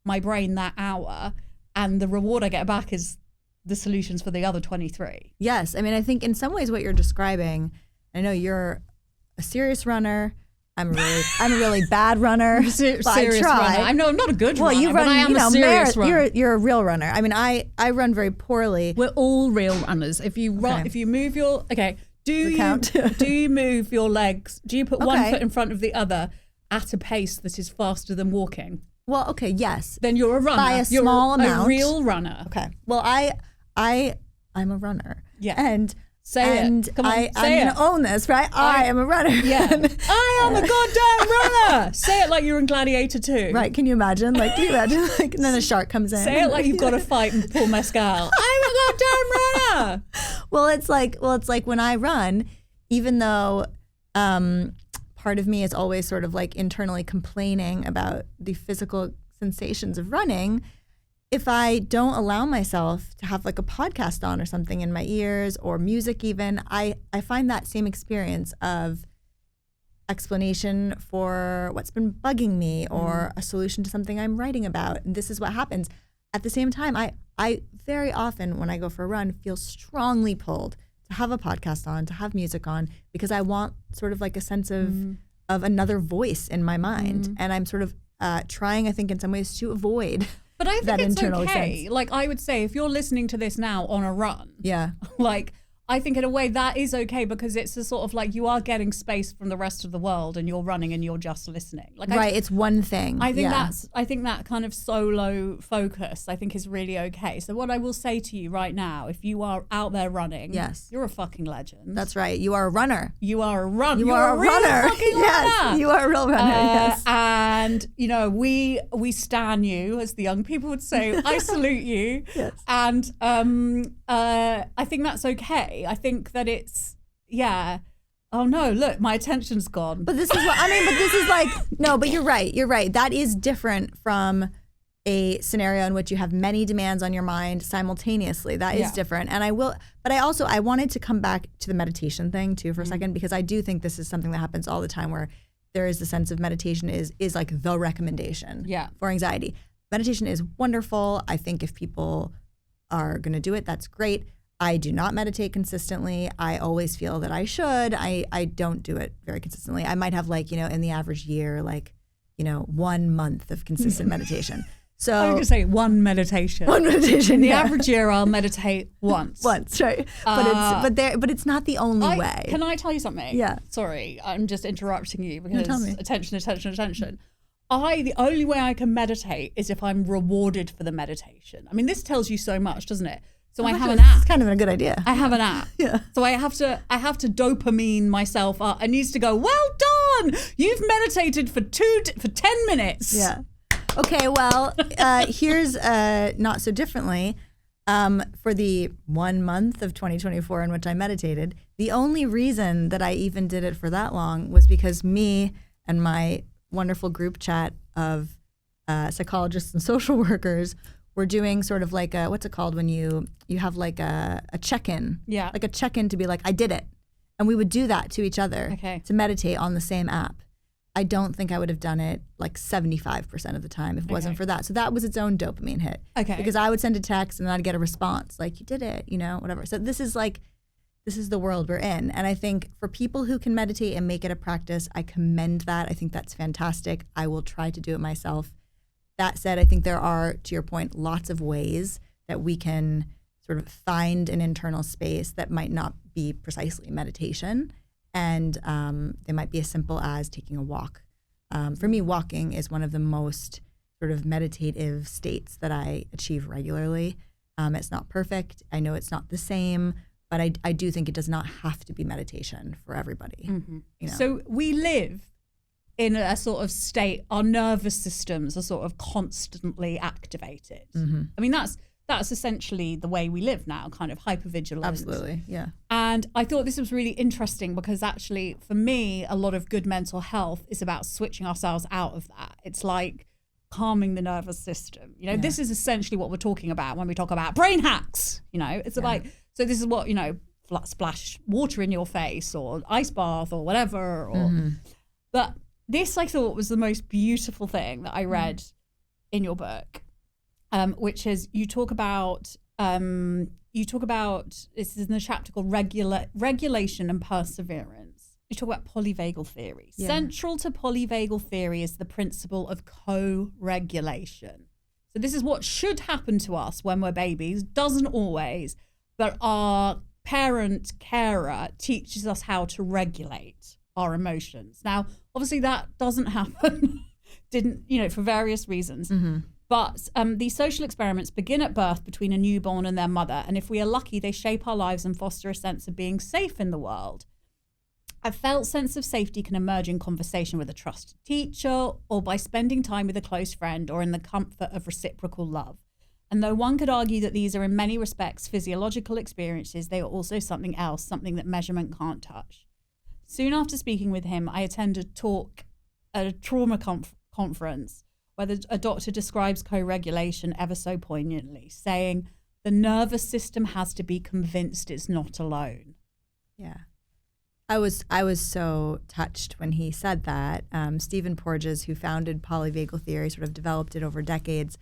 my brain that hour, and the reward I get back is the solutions for the other 23. Yes. I mean, I think in some ways what you're describing, I know you're a serious runner. I'm a really bad runner. Serious runner. I'm not a good runner, you run, but I am a serious runner. You're a real runner. I mean, I run very poorly. We're all real runners. If you run, if you move your do you move your legs? Do you put one foot in front of the other at a pace that is faster than walking? Well, okay, yes. Then you're a runner. By a small amount. A real runner. Okay. Well, I'm a runner. Yeah. And Say and it. Come on, I'm say going it. to own this, right? I am a runner. Yeah. I am a goddamn runner. Say it like you're in Gladiator 2. Right, can you imagine? Like, and then a shark comes in. Say it like you've got to fight and pull mezcal. I'm a goddamn runner. Well, it's like when I run, even though part of me is always sort of like internally complaining about the physical sensations of running, if I don't allow myself to have like a podcast on or something in my ears or music even, I find that same experience of explanation for what's been bugging me or a solution to something I'm writing about. And this is what happens. At the same time, I very often when I go for a run feel strongly pulled to have a podcast on, to have music on, because I want sort of like a sense of another voice in my mind. And I'm sort of trying, I think, in some ways to avoid but I think that it's internal okay. sense. Like I would say, if you're listening to this now on a run, like I think in a way that is okay because it's a sort of like you are getting space from the rest of the world and you're running and you're just listening. Like right, it's one thing. I think that kind of solo focus I think is really okay. So what I will say to you right now, if you are out there running, yes, you're a fucking legend. That's right. You are a runner. You are a runner. You are a runner. Yes, you are a real runner. Yes. And you know, we stan you, as the young people would say. I salute you. Yes. And I think that's okay. I think that it's, oh no, look, my attention's gone. But this is what, I mean, but this is like, no, but you're right. That is different from a scenario in which you have many demands on your mind simultaneously. That is different. And I wanted to come back to the meditation thing too for a second, because I do think this is something that happens all the time where there is the sense of meditation is like the recommendation for anxiety. Meditation is wonderful. I think if people are going to do it, that's great. I do not meditate consistently. I always feel that I should. I don't do it very consistently. I might have like, in the average year, like, 1 month of consistent meditation. So I was going to say one meditation. In the average year, I'll meditate once. Once, right? But it's not the only way. Can I tell you something? Yeah. Sorry, I'm just interrupting you because tell me. attention. The only way I can meditate is if I'm rewarded for the meditation. I mean, this tells you so much, doesn't it? So I have an app. It's kind of a good idea. I have an app. Yeah. So I have to dopamine myself up. It needs to go, well done. You've meditated for 10 minutes. Yeah. Okay, well, here's not so differently. For the 1 month of 2024 in which I meditated, the only reason that I even did it for that long was because me and my wonderful group chat of psychologists and social workers were doing sort of like what's it called when you have like a check-in. Yeah. Like a check-in to be like, I did it. And we would do that to each other to meditate on the same app. I don't think I would have done it like 75% of the time if it wasn't for that. So that was its own dopamine hit. Okay. Because I would send a text and then I'd get a response like, you did it, whatever. So this is the world we're in. And I think for people who can meditate and make it a practice, I commend that. I think that's fantastic. I will try to do it myself. That said, I think there are, to your point, lots of ways that we can sort of find an internal space that might not be precisely meditation. And they might be as simple as taking a walk. For me, walking is one of the most sort of meditative states that I achieve regularly. It's not perfect. I know it's not the same, but I do think it does not have to be meditation for everybody. Mm-hmm. So we live in a sort of state, our nervous systems are sort of constantly activated. Mm-hmm. I mean, that's essentially the way we live now, kind of hypervigilant. Absolutely, yeah. And I thought this was really interesting because actually, for me, a lot of good mental health is about switching ourselves out of that. It's like calming the nervous system. This is essentially what we're talking about when we talk about brain hacks. It's like, so this is what, splash water in your face or ice bath or whatever. But this I thought was the most beautiful thing that I read in your book. Which is you talk about this is in a chapter called regulation and perseverance. You talk about polyvagal theory. Yeah. Central to polyvagal theory is the principle of co-regulation. So this is what should happen to us when we're babies. Doesn't always, but our carer teaches us how to regulate our emotions. Now, obviously that doesn't happen. For various reasons. Mm-hmm. But these social experiments begin at birth between a newborn and their mother. And if we are lucky, they shape our lives and foster a sense of being safe in the world. A felt sense of safety can emerge in conversation with a trusted teacher or by spending time with a close friend or in the comfort of reciprocal love. And though one could argue that these are in many respects physiological experiences, they are also something else, something that measurement can't touch. Soon after speaking with him, I attended a talk at a trauma conference where a doctor describes co-regulation ever so poignantly, saying the nervous system has to be convinced it's not alone. Yeah. I was so touched when he said that. Stephen Porges, who founded polyvagal theory, sort of developed it over decades,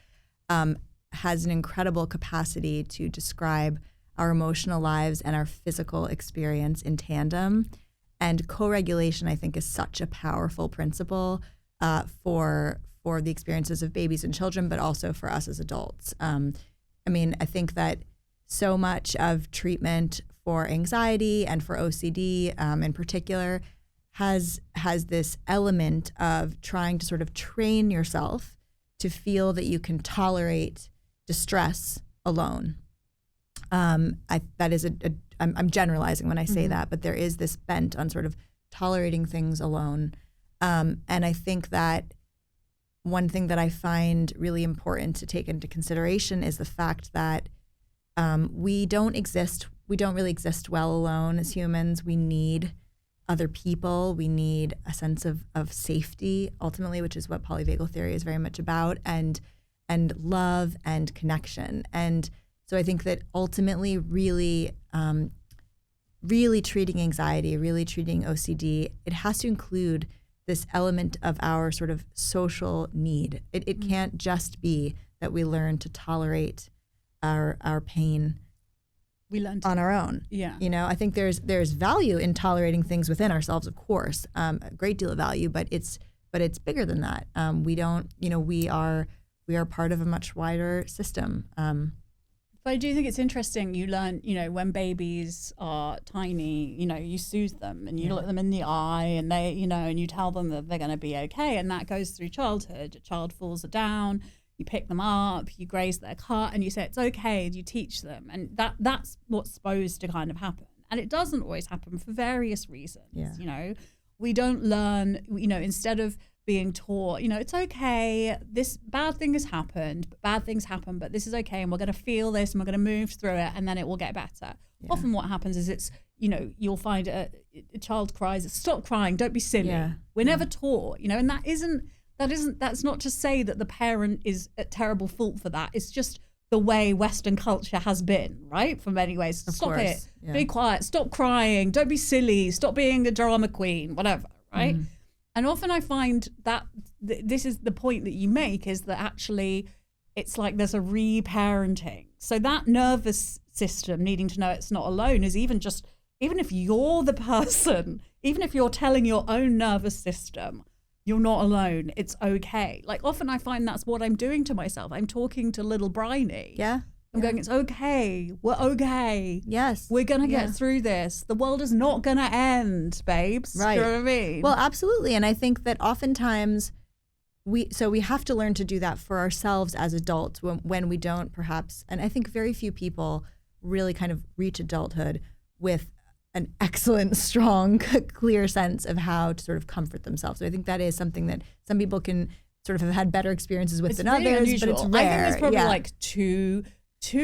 has an incredible capacity to describe our emotional lives and our physical experience in tandem. And co-regulation, I think, is such a powerful principle for the experiences of babies and children, but also for us as adults. I think that so much of treatment for anxiety and for OCD in particular has this element of trying to sort of train yourself to feel that you can tolerate distress alone. I'm generalizing when I say that, but there is this bent on sort of tolerating things alone. And I think that one thing that I find really important to take into consideration is the fact that we don't really exist well alone as humans. We need other people. We need a sense of safety, ultimately, which is what polyvagal theory is very much about, and love and connection. And so I think that ultimately really treating anxiety, really treating OCD, it has to include this element of our sort of social need. It can't just be that we learn to tolerate our pain on our own. Yeah. I think there's value in tolerating things within ourselves, of course, a great deal of value, but it's bigger than that. We are part of a much wider system. But I do think it's interesting. You learn, when babies are tiny, you soothe them and you look them in the eye and they, and you tell them that they're going to be okay. And that goes through childhood. A child falls down, you pick them up, you graze their cut and you say, it's okay. And you teach them. And that's what's supposed to kind of happen. And it doesn't always happen for various reasons. Yeah. We don't learn, instead of being taught, it's okay, this bad thing has happened, bad things happen, but this is okay, and we're going to feel this and we're going to move through it and then it will get better. Yeah. Often what happens is it's, you'll find a child cries, stop crying, don't be silly. Yeah. We're never taught, and that's not to say that the parent is at terrible fault for that. It's just the way Western culture has been, right? For many ways. Stop it, be quiet, stop crying, don't be silly, stop being a drama queen, whatever, right? And often I find that this is the point that you make, is that actually it's like there's a reparenting. So that nervous system needing to know it's not alone is even if you're the person, even if you're telling your own nervous system, you're not alone, it's okay. Like often I find that's what I'm doing to myself. I'm talking to little Bryony. Yeah. I'm going, it's okay. We're okay. Yes. We're going to get through this. The world is not going to end, babes. Right. You know what I mean? Well, absolutely. And I think that oftentimes we have to learn to do that for ourselves as adults when we don't perhaps, and I think very few people really kind of reach adulthood with an excellent, strong, clear sense of how to sort of comfort themselves. So I think that is something that some people can sort of have had better experiences with than really others, unusual. but it's rare. I think there's probably like two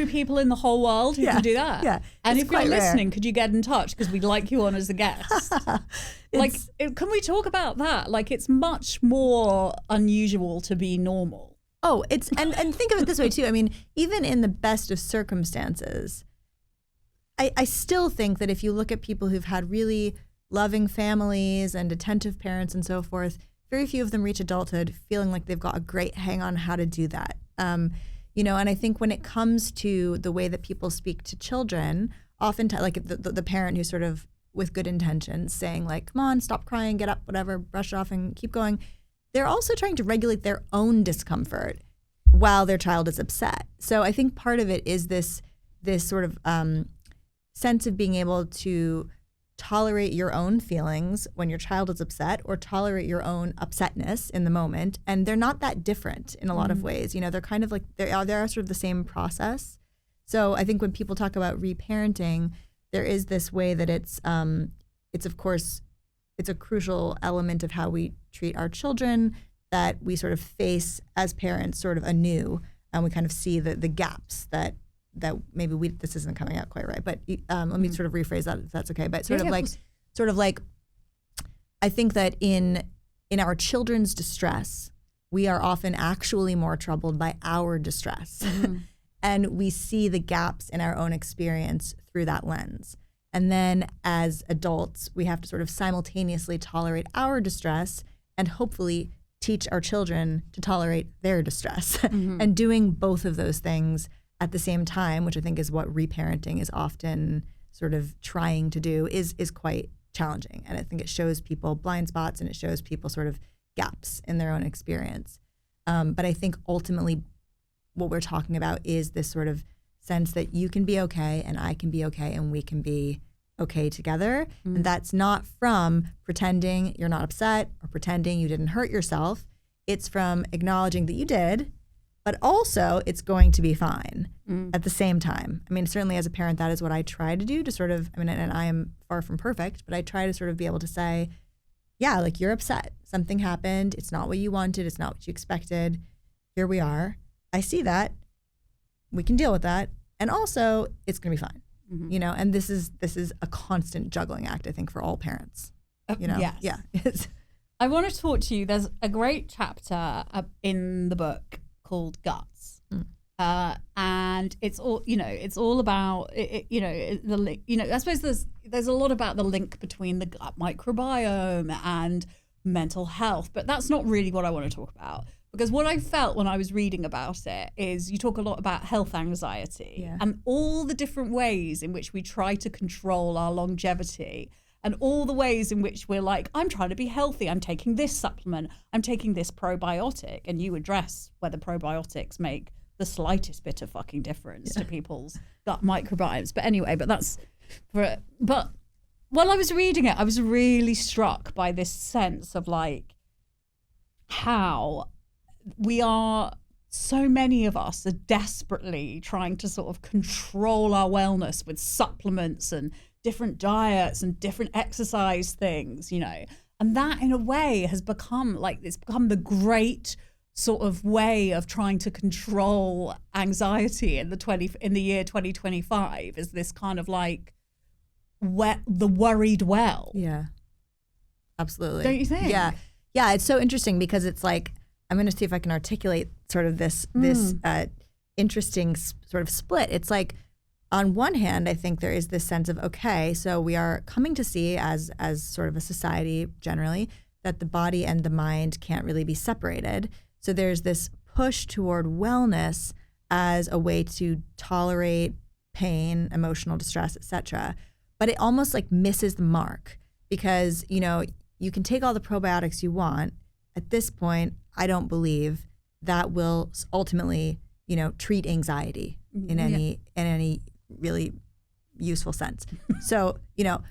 people in the whole world who can do that. Yeah. And if you're listening, rare. could you get in touch? Because we'd like you on as a guest. Can we talk about that? Like, it's much more unusual to be normal. Oh, and think of it this way too. I mean, even in the best of circumstances, I still think that if you look at people who've had really loving families and attentive parents and so forth, very few of them reach adulthood feeling like they've got a great hang on how to do that. And I think when it comes to the way that people speak to children, oftentimes, like the parent who's sort of with good intentions saying like, come on, stop crying, get up, whatever, brush it off and keep going. They're also trying to regulate their own discomfort while their child is upset. So I think part of it is this sort of sense of being able to tolerate your own feelings when your child is upset, or tolerate your own upsetness in the moment. And they're not that different in a lot of ways. You know, they're kind of like, they are sort of the same process. So I think when people talk about reparenting, there is this way that it's of course, it's a crucial element of how we treat our children, that we sort of face as parents sort of anew, and we kind of see the gaps that maybe this isn't coming out quite right, but let me sort of rephrase that if that's okay. But sort of like, I think that in our children's distress, we are often actually more troubled by our distress. And we see the gaps in our own experience through that lens. And then as adults, we have to sort of simultaneously tolerate our distress and hopefully teach our children to tolerate their distress. And doing both of those things at the same time, which I think is what reparenting is often sort of trying to do, is quite challenging. And I think it shows people blind spots, and it shows people sort of gaps in their own experience. But I think ultimately what we're talking about is this sort of sense that you can be okay and I can be okay and we can be okay together. And that's not from pretending you're not upset or pretending you didn't hurt yourself. It's from acknowledging that you did, but also it's going to be fine at the same time. I mean, certainly as a parent, that is what I try to do, to sort of, I mean, and I am far from perfect, but I try to sort of be able to say, yeah, like, you're upset. Something happened. It's not what you wanted. It's not what you expected. Here we are. I see that. We can deal with that. And also, it's going to be fine. You know, and this is a constant juggling act, I think, for all parents. You know? Yes. Yeah. I want to talk to you. There's a great chapter in the book called Guts. And it's all, you know, it's all about, I suppose there's a lot about the link between the gut microbiome and mental health, but that's not really what I want to talk about. Because what I felt when I was reading about it is you talk a lot about health anxiety and all the different ways in which we try to control our longevity, and all the ways in which we're like, I'm trying to be healthy. I'm taking this supplement. I'm taking this probiotic. And you address whether probiotics make the slightest bit of fucking difference to people's gut microbiomes. But anyway, but while I was reading it, I was really struck by this sense of like how so many of us are desperately trying to sort of control our wellness with supplements and different diets and different exercise things, you know. And that in a way has become like, it's become the great sort of way of trying to control anxiety in the year 2025, is this kind of like the worried well. Yeah, absolutely. Don't you think? Yeah. Yeah, it's so interesting because it's like, I'm going to see if I can articulate sort of this interesting sort of split. It's like, on one hand, I think there is this sense of, okay, so we are coming to see as sort of a society generally that the body and the mind can't really be separated. So there's this push toward wellness as a way to tolerate pain, emotional distress, etc. But it almost like misses the mark, because, you know, you can take all the probiotics you want. At this point, I don't believe that will ultimately, you know, treat anxiety in any really useful sense. So, you know,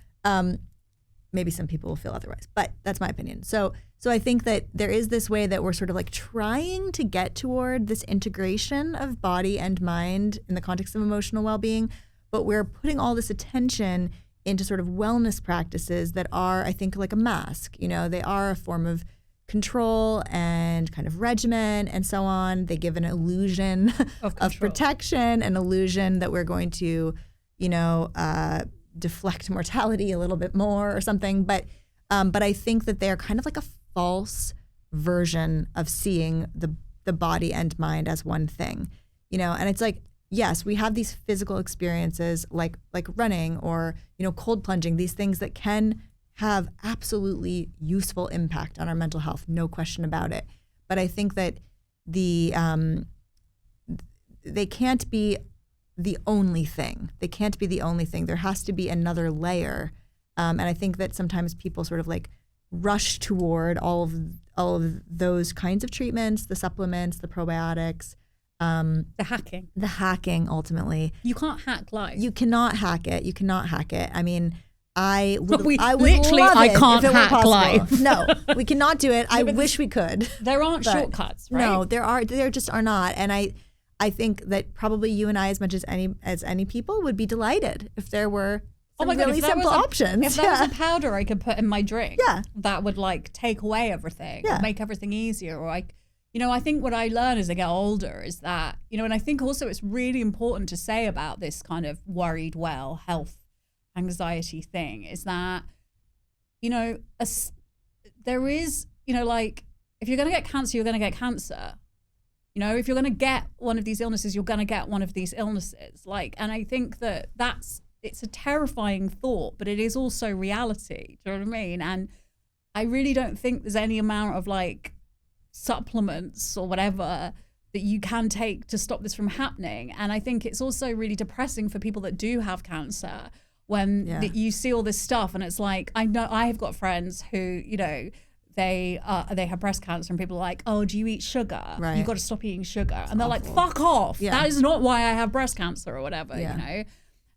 maybe some people will feel otherwise, but that's my opinion. So I think that there is this way that we're sort of like trying to get toward this integration of body and mind in the context of emotional well-being, but we're putting all this attention into sort of wellness practices that are, I think, like a mask. You know, they are a form of control and kind of regimen and so on. They give an illusion of protection, an illusion that we're going to, you know, deflect mortality a little bit more or something. But I think that they're kind of like a false version of seeing the body and mind as one thing, you know. And it's like, yes, we have these physical experiences like running or, you know, cold plunging, these things that can have absolutely useful impact on our mental health, no question about it. But I think that they can't be the only thing. They can't be the only thing. There has to be another layer. And I think that sometimes people sort of like rush toward all of those kinds of treatments, the supplements, the probiotics, the hacking ultimately. You can't hack life. You cannot hack it. I mean, I would literally, love I it can't if it were hack possible. life. No, we cannot do it. I wish we could. There aren't shortcuts, right? No, there just are not. And I think that probably you and I, as much as any people, would be delighted if there were really simple options. If there was a powder I could put in my drink, that would like take away everything, or make everything easier, or I think what I learn as I get older is that, and I think also it's really important to say about this kind of worried well health anxiety thing is that, there is, like, if you're going to get cancer, you're going to get cancer. If you're going to get one of these illnesses, you're going to get one of these illnesses. Like, and I think that it's a terrifying thought, but it is also reality. Do you know what I mean? And I really don't think there's any amount of like supplements or whatever that you can take to stop this from happening. And I think it's also really depressing for people that do have cancer when you see all this stuff, and it's like, I know I have got friends who, they have breast cancer, and people are like, oh, do you eat sugar? Right. You've got to stop eating sugar. And they're like, fuck off. Yeah. That is not why I have breast cancer or whatever,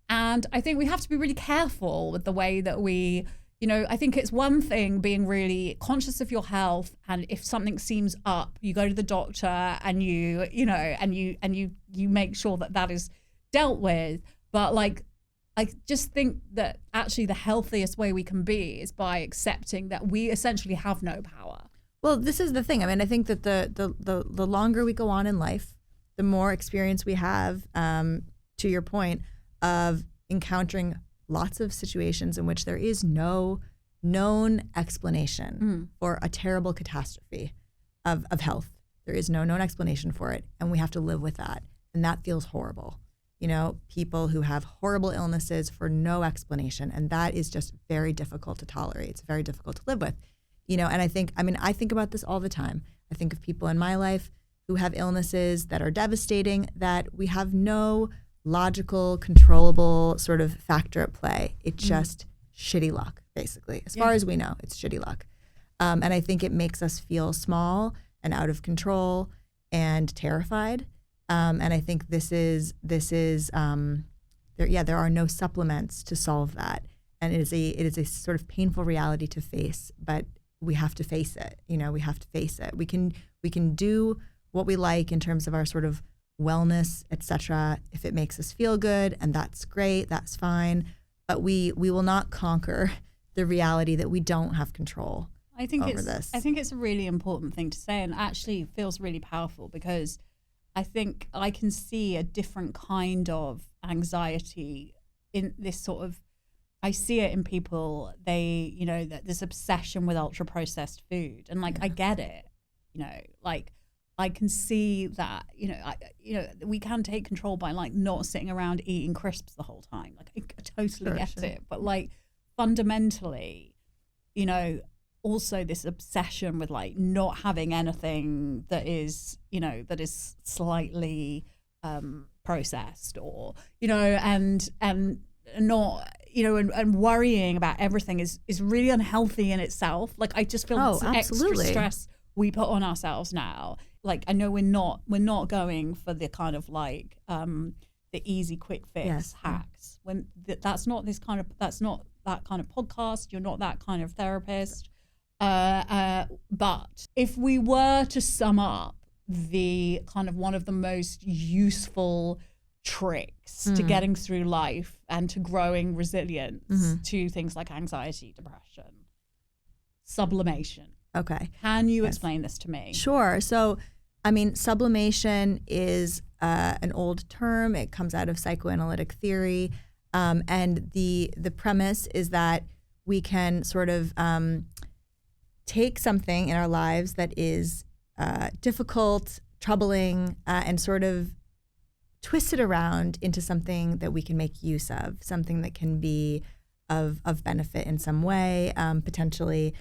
And I think we have to be really careful with the way that we, I think it's one thing being really conscious of your health, and if something seems up, you go to the doctor and you make sure that is dealt with. But like, I just think that actually the healthiest way we can be is by accepting that we essentially have no power. Well, this is the thing. I mean, I think that the longer we go on in life, the more experience we have, to your point, of encountering lots of situations in which there is no known explanation for a terrible catastrophe of health. There is no known explanation for it, and we have to live with that. And that feels horrible. People who have horrible illnesses for no explanation, and that is just very difficult to tolerate. It's very difficult to live with, and I think about this all the time. I think of people in my life who have illnesses that are devastating, that we have no logical, controllable sort of factor at play. It's just shitty luck, basically. As far as we know, it's shitty luck. And I think it makes us feel small and out of control and terrified. And I think there are no supplements to solve that. And it is a sort of painful reality to face, but we have to face it. We have to face it. We can do what we like in terms of our sort of wellness, etc. if it makes us feel good, and that's great, that's fine. But we will not conquer the reality that we don't have control over this. I think it's a really important thing to say, and actually feels really powerful, because I think I can see a different kind of anxiety in this sort of, I see it in people, that this obsession with ultra processed food, and like, I get it, like I can see that, we can take control by like not sitting around eating crisps the whole time. Like, I totally get it. But like, fundamentally, also this obsession with like not having anything that is, that is slightly processed, or, and not, and worrying about everything is really unhealthy in itself. Like, I just feel extra stress we put on ourselves now. Like, I know we're not going for the kind of like the easy quick fix hacks. When that's not that kind of podcast. You're not that kind of therapist. But if we were to sum up the kind of one of the most useful tricks to getting through life and to growing resilience to things like anxiety, depression, sublimation. Okay. Can you explain this to me? Sure. So, I mean, sublimation is an old term. It comes out of psychoanalytic theory. And the premise is that we can sort of take something in our lives that is difficult, troubling, and sort of twist it around into something that we can make use of, something that can be of benefit in some way, potentially.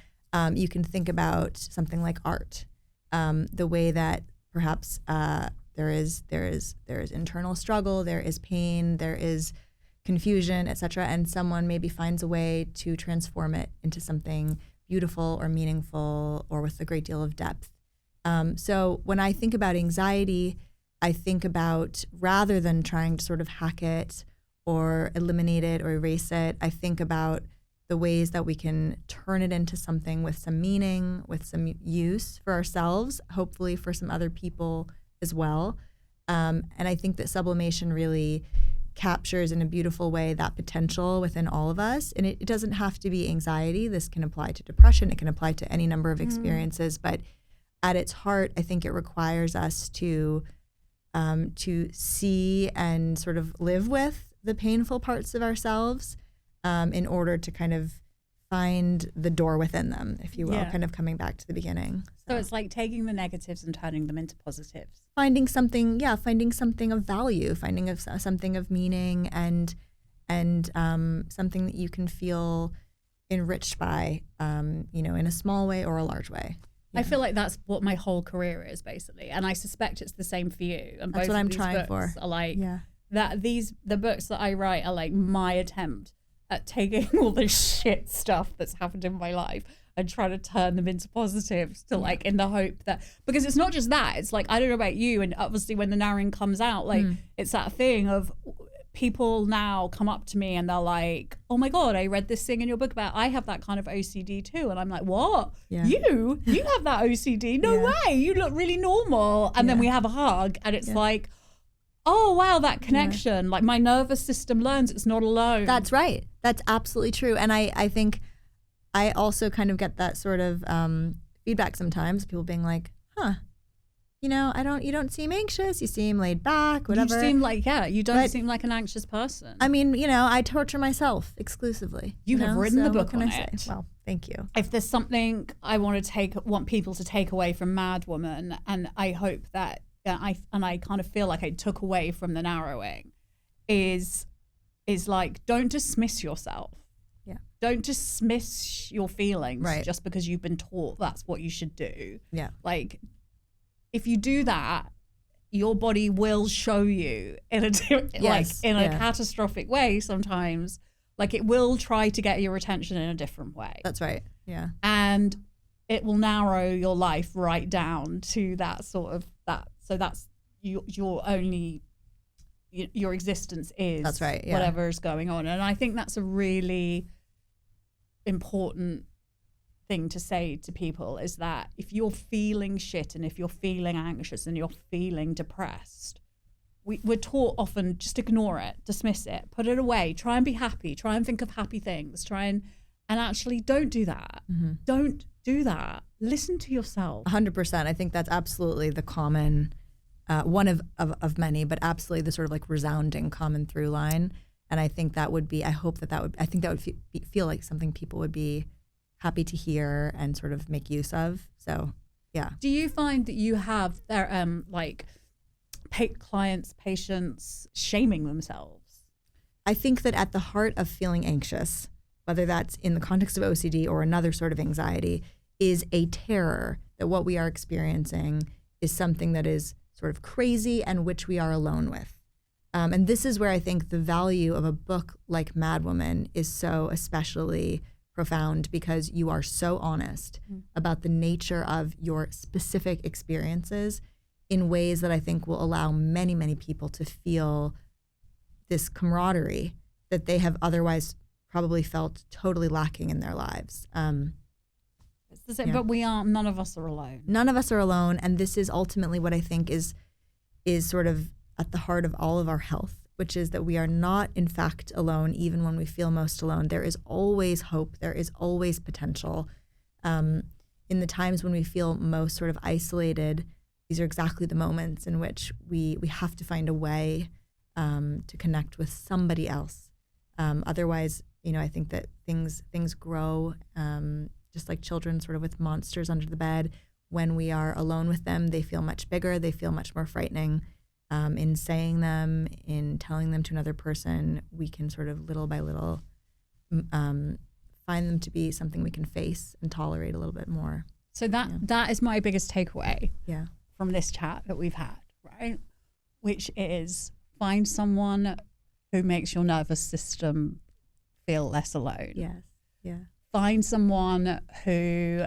You can think about something like art, the way that perhaps there is internal struggle, there is pain, there is confusion, etc., and someone maybe finds a way to transform it into something beautiful or meaningful or with a great deal of depth. So when I think about anxiety, I think about, rather than trying to sort of hack it or eliminate it or erase it, I think about the ways that we can turn it into something with some meaning, with some use for ourselves, hopefully for some other people as well. And I think that sublimation really captures in a beautiful way that potential within all of us. And it doesn't have to be anxiety. This can apply to depression. It can apply to any number of experiences. But at its heart, I think it requires us to see and sort of live with the painful parts of ourselves in order to kind of find the door within them, if you will, kind of coming back to the beginning. So it's like taking the negatives and turning them into positives. Finding something of value, finding something of meaning, and something that you can feel enriched by, in a small way or a large way. Yeah. I feel like that's what my whole career is basically, and I suspect it's the same for you. And that's both what I'm of these trying books for. Are like the books that I write are like my attempt at taking all the shit stuff that's happened in my life and trying to turn them into positives to like in the hope that, because it's not just that, it's like, I don't know about you, and obviously when the narrowing comes out, like it's that thing of people now come up to me and they're like, oh my God, I read this thing in your book about, I have that kind of OCD too. And I'm like, what? Yeah. You have that OCD? No way. You look really normal. And then we have a hug and it's like, oh wow, that connection. Like my nervous system learns it's not alone. That's right. That's absolutely true. And I think I also kind of get that sort of feedback sometimes, people being like, huh, you don't seem anxious, you seem laid back, whatever. You seem like, you don't seem like an anxious person. I mean, I torture myself exclusively. You have written the book on it. Well, thank you. If there's something I want people to take away from Mad Woman, and I hope that, I kind of feel like I took away from the narrowing, is like, don't dismiss yourself. Yeah. Don't dismiss your feelings just because you've been taught that's what you should do. Yeah. Like, if you do that, your body will show you in a catastrophic way sometimes. Like, it will try to get your attention in a different way. That's right. Yeah. And it will narrow your life right down to that sort of that. So that's your only, your existence is that's right, whatever is going on. And I think that's a really important thing to say to people, is that if you're feeling shit and if you're feeling anxious and you're feeling depressed, we're taught often just ignore it, dismiss it, put it away, try and be happy, try and think of happy things, and actually don't do that. Mm-hmm. Don't do that. Listen to yourself. 100%. I think that's absolutely the common, one of many, but absolutely the sort of like resounding common through line. And I think that would be, I think that would feel like something people would be happy to hear and sort of make use of. So, yeah. Do you find that you have their clients, patients shaming themselves? I think that at the heart of feeling anxious, whether that's in the context of OCD or another sort of anxiety, is a terror that what we are experiencing is something that is sort of crazy and which we are alone with. And this is where I think the value of a book like Mad Woman is so especially profound, because you are so honest about the nature of your specific experiences in ways that I think will allow many, many people to feel this camaraderie that they have otherwise probably felt totally lacking in their lives. But none of us are alone. None of us are alone. And this is ultimately what I think is sort of at the heart of all of our health, which is that we are not, in fact, alone, even when we feel most alone. There is always hope. There is always potential. In the times when we feel most sort of isolated, these are exactly the moments in which we have to find a way to connect with somebody else. Otherwise, I think that things grow just like children sort of with monsters under the bed. When we are alone with them, they feel much bigger. They feel much more frightening. In saying them, in telling them to another person, we can sort of little by little find them to be something we can face and tolerate a little bit more. So that is my biggest takeaway from this chat that we've had, right? Which is, find someone who makes your nervous system feel less alone. Yes. Yeah. Find someone who,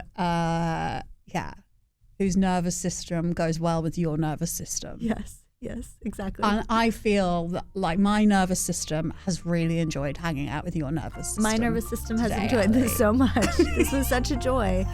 whose nervous system goes well with your nervous system. Yes. Yes, exactly. And I feel that like my nervous system has really enjoyed hanging out with your nervous system. My nervous system has today, enjoyed Ali. this so much. This was such a joy.